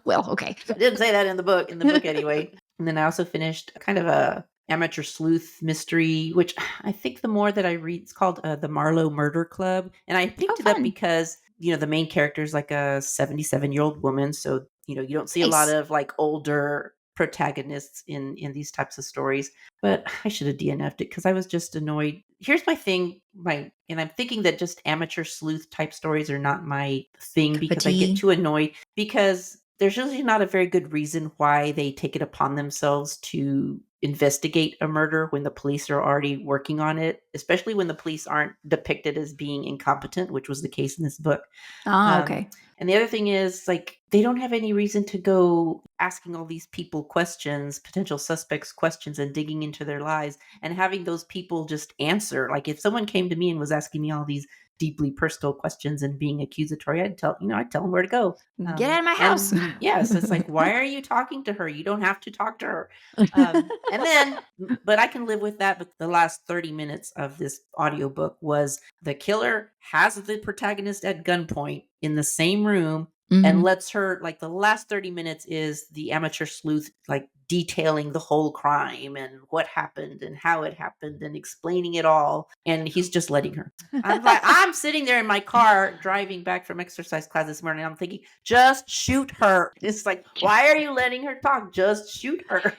Well, okay. I didn't say that in the book anyway. And then I also finished kind of a amateur sleuth mystery, which I think the more that I read, it's called The Marlowe Murder Club. And I picked it up because, you know, the main character is like a 77-year-old woman. So, you know, you don't see a lot of like older protagonists in these types of stories. But I should have DNF'd it because I was just annoyed. Here's my thing, and I'm thinking that just amateur sleuth type stories are not my thing because I get too annoyed because there's usually not a very good reason why they take it upon themselves to investigate a murder when the police are already working on it, especially when the police aren't depicted as being incompetent, which was the case in this book. Okay. And the other thing is, like, they don't have any reason to go asking all these people questions, potential suspects questions, and digging into their lives and having those people just answer. Like, if someone came to me and was asking me all these deeply personal questions and being accusatory, I'd tell them where to go. Get out of my house. Yes. It's like, why are you talking to her? You don't have to talk to her. But I can live with that. But the last 30 minutes of this audiobook was the killer has the protagonist at gunpoint in the same room and lets her, like, the last 30 minutes is the amateur sleuth, like, detailing the whole crime and what happened and how it happened and explaining it all. And he's just letting her. I'm sitting there in my car driving back from exercise class this morning. I'm thinking, just shoot her. It's like, why are you letting her talk? Just shoot her.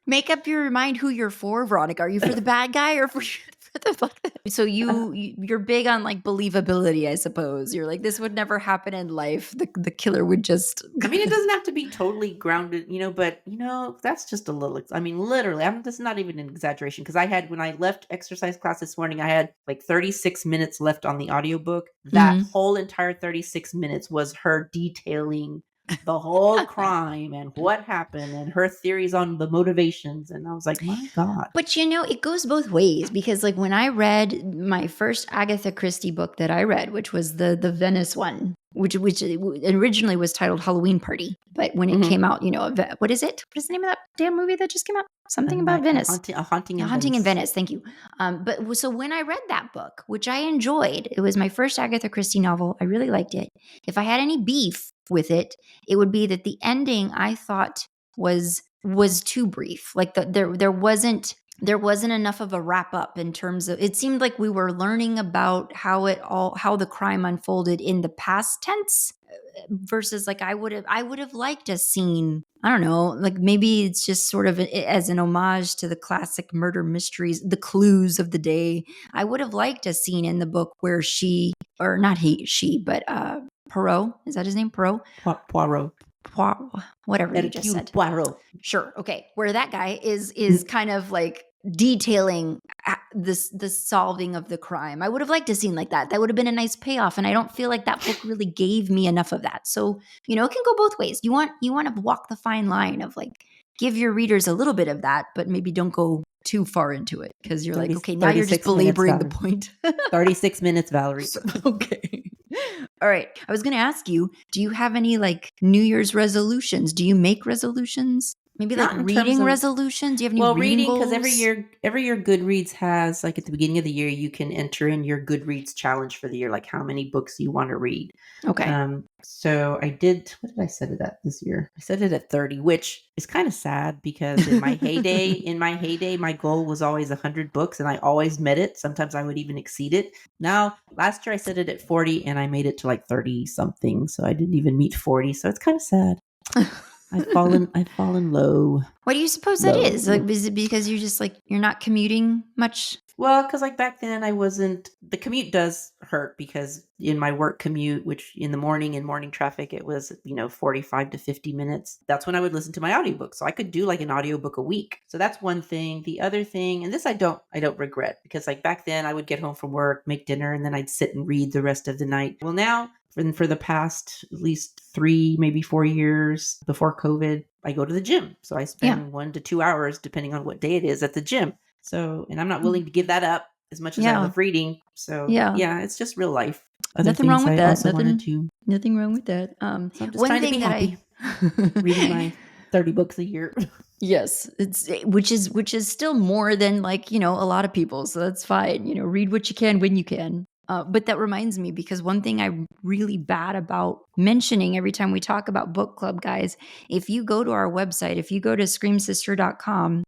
Make up your mind who you're for, Veronica. Are you for the bad guy or for the... So you're big on like believability, I suppose. You're like, this would never happen in life. The killer would just... I mean, it doesn't have to be totally grounded, but that's just a little, I mean, literally, this is not even an exaggeration because when I left exercise class this morning, I had like 36 minutes left on the audiobook. That whole entire 36 minutes was her detailing the whole crime and what happened and her theories on the motivations. And I was like, my God. But it goes both ways because like when I read my first Agatha Christie book that I read, which was the Venice one, which originally was titled Halloween Party, but when it Mhm. came out, what is it? What is the name of that damn movie that just came out? Something about Venice. A Haunting in Haunting in Venice. Venice. Thank you. But so when I read that book, which I enjoyed, it was my first Agatha Christie novel. I really liked it. If I had any beef with it, it would be that the ending I thought was too brief. Like there wasn't enough of a wrap up in terms of, it seemed like we were learning about how the crime unfolded in the past tense versus like I would have liked a scene. I don't know, like maybe it's just sort of as an homage to the classic murder mysteries, the clues of the day. I would have liked a scene in the book where she, or not she, but Poirot, is that his name? Poirot? Poirot. Whatever you just Hercule said. Poirot. Sure. Okay. Where that guy is Mm. kind of like detailing the solving of the crime. I would have liked a scene like that. That would have been a nice payoff. And I don't feel like that book really gave me enough of that. So, it can go both ways. You want to walk the fine line of like, give your readers a little bit of that, but maybe don't go too far into it because you're like, okay, now you're just 36 minutes, belaboring the Valerie. point. 36 minutes, Valerie. Okay. All right. I was going to ask you, do you have any like New Year's resolutions? Do you make resolutions? Maybe like Not in terms reading of- resolutions? Do you have any reading because goals? every year Goodreads has, like, at the beginning of the year, you can enter in your Goodreads challenge for the year, like how many books you want to read. Okay. So I did. What did I set it at this year? I set it at 30, which is kind of sad because in my heyday, my goal was always 100 books, and I always met it. Sometimes I would even exceed it. Now, last year I set it at 40, and I made it to like 30 something. So I didn't even meet 40. So it's kind of sad. I've fallen low. Why do you suppose that is? Like, is it because you're just like, you're not commuting much? Well, because like back then the commute does hurt because in my work commute, which in the morning, in morning traffic, it was, 45 to 50 minutes. That's when I would listen to my audiobook. So I could do like an audiobook a week. So that's one thing. The other thing, and this I don't regret, because like back then I would get home from work, make dinner, and then I'd sit and read the rest of the night. Well, now for the past at least 3, maybe 4 years before COVID, I go to the gym. So I spend 1 to 2 hours, depending on what day it is, at the gym. So, and I'm not willing to give that up as much as I love reading. So yeah, it's just real life. Nothing wrong with that. Nothing wrong with that. So I'm just trying to be happy. Reading my 30 books a year. Yes, it's which is still more than like, a lot of people. So that's fine. Read what you can when you can. But that reminds me, because one thing I'm really bad about mentioning every time we talk about book club, guys, if you go to our website, if you go to screamsister.com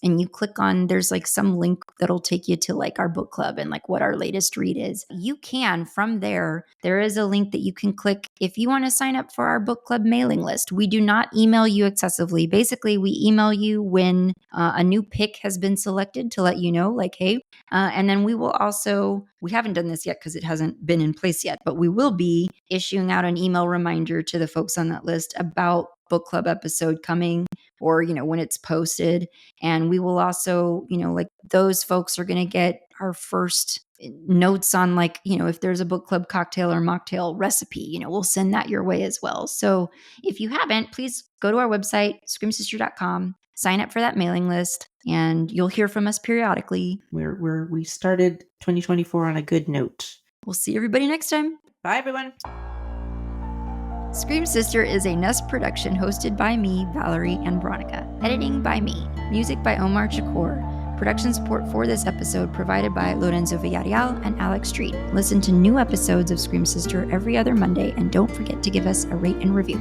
and you click on, there's like some link that'll take you to like our book club and like what our latest read is. You can, from there is a link that you can click if you want to sign up for our book club mailing list. We do not email you excessively. Basically, we email you when a new pick has been selected to let you know, like, hey, and then we will also, we haven't done this yet because it hasn't been in place yet, but we will be issuing out an email reminder to the folks on that list about book club episode coming, or, when it's posted. And we will also, like those folks are going to get our first notes on like, if there's a book club cocktail or mocktail recipe, we'll send that your way as well. So if you haven't, please go to our website, screamsister.com, sign up for that mailing list, and you'll hear from us periodically. We started 2024 on a good note. We'll see everybody next time. Bye, everyone. Scream Sister is a Nest production hosted by me, Valerie, and Veronica. Editing by me. Music by Omar Chakor. Production support for this episode provided by Lorenzo Villarreal and Alex Street. Listen to new episodes of Scream Sister every other Monday, and don't forget to give us a rate and review.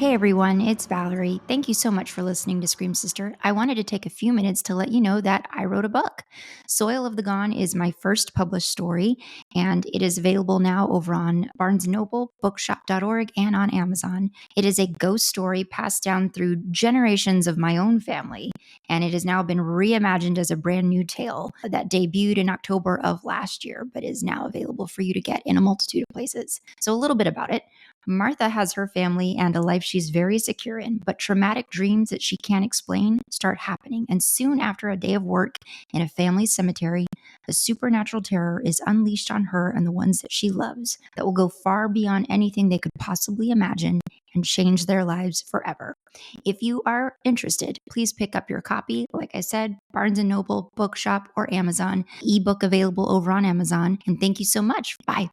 Hey everyone, it's Valerie. Thank you so much for listening to Scream Sister. I wanted to take a few minutes to let you know that I wrote a book. Soil of the Gone is my first published story, and it is available now over on Barnes & Noble, bookshop.org, and on Amazon. It is a ghost story passed down through generations of my own family, and it has now been reimagined as a brand new tale that debuted in October of last year, but is now available for you to get in a multitude of places. So a little bit about it. Martha has her family and a life she's very secure in, but traumatic dreams that she can't explain start happening. And soon after a day of work in a family cemetery, a supernatural terror is unleashed on her and the ones that she loves that will go far beyond anything they could possibly imagine and change their lives forever. If you are interested, please pick up your copy. Like I said, Barnes & Noble, Bookshop, or Amazon. Ebook available over on Amazon. And thank you so much. Bye.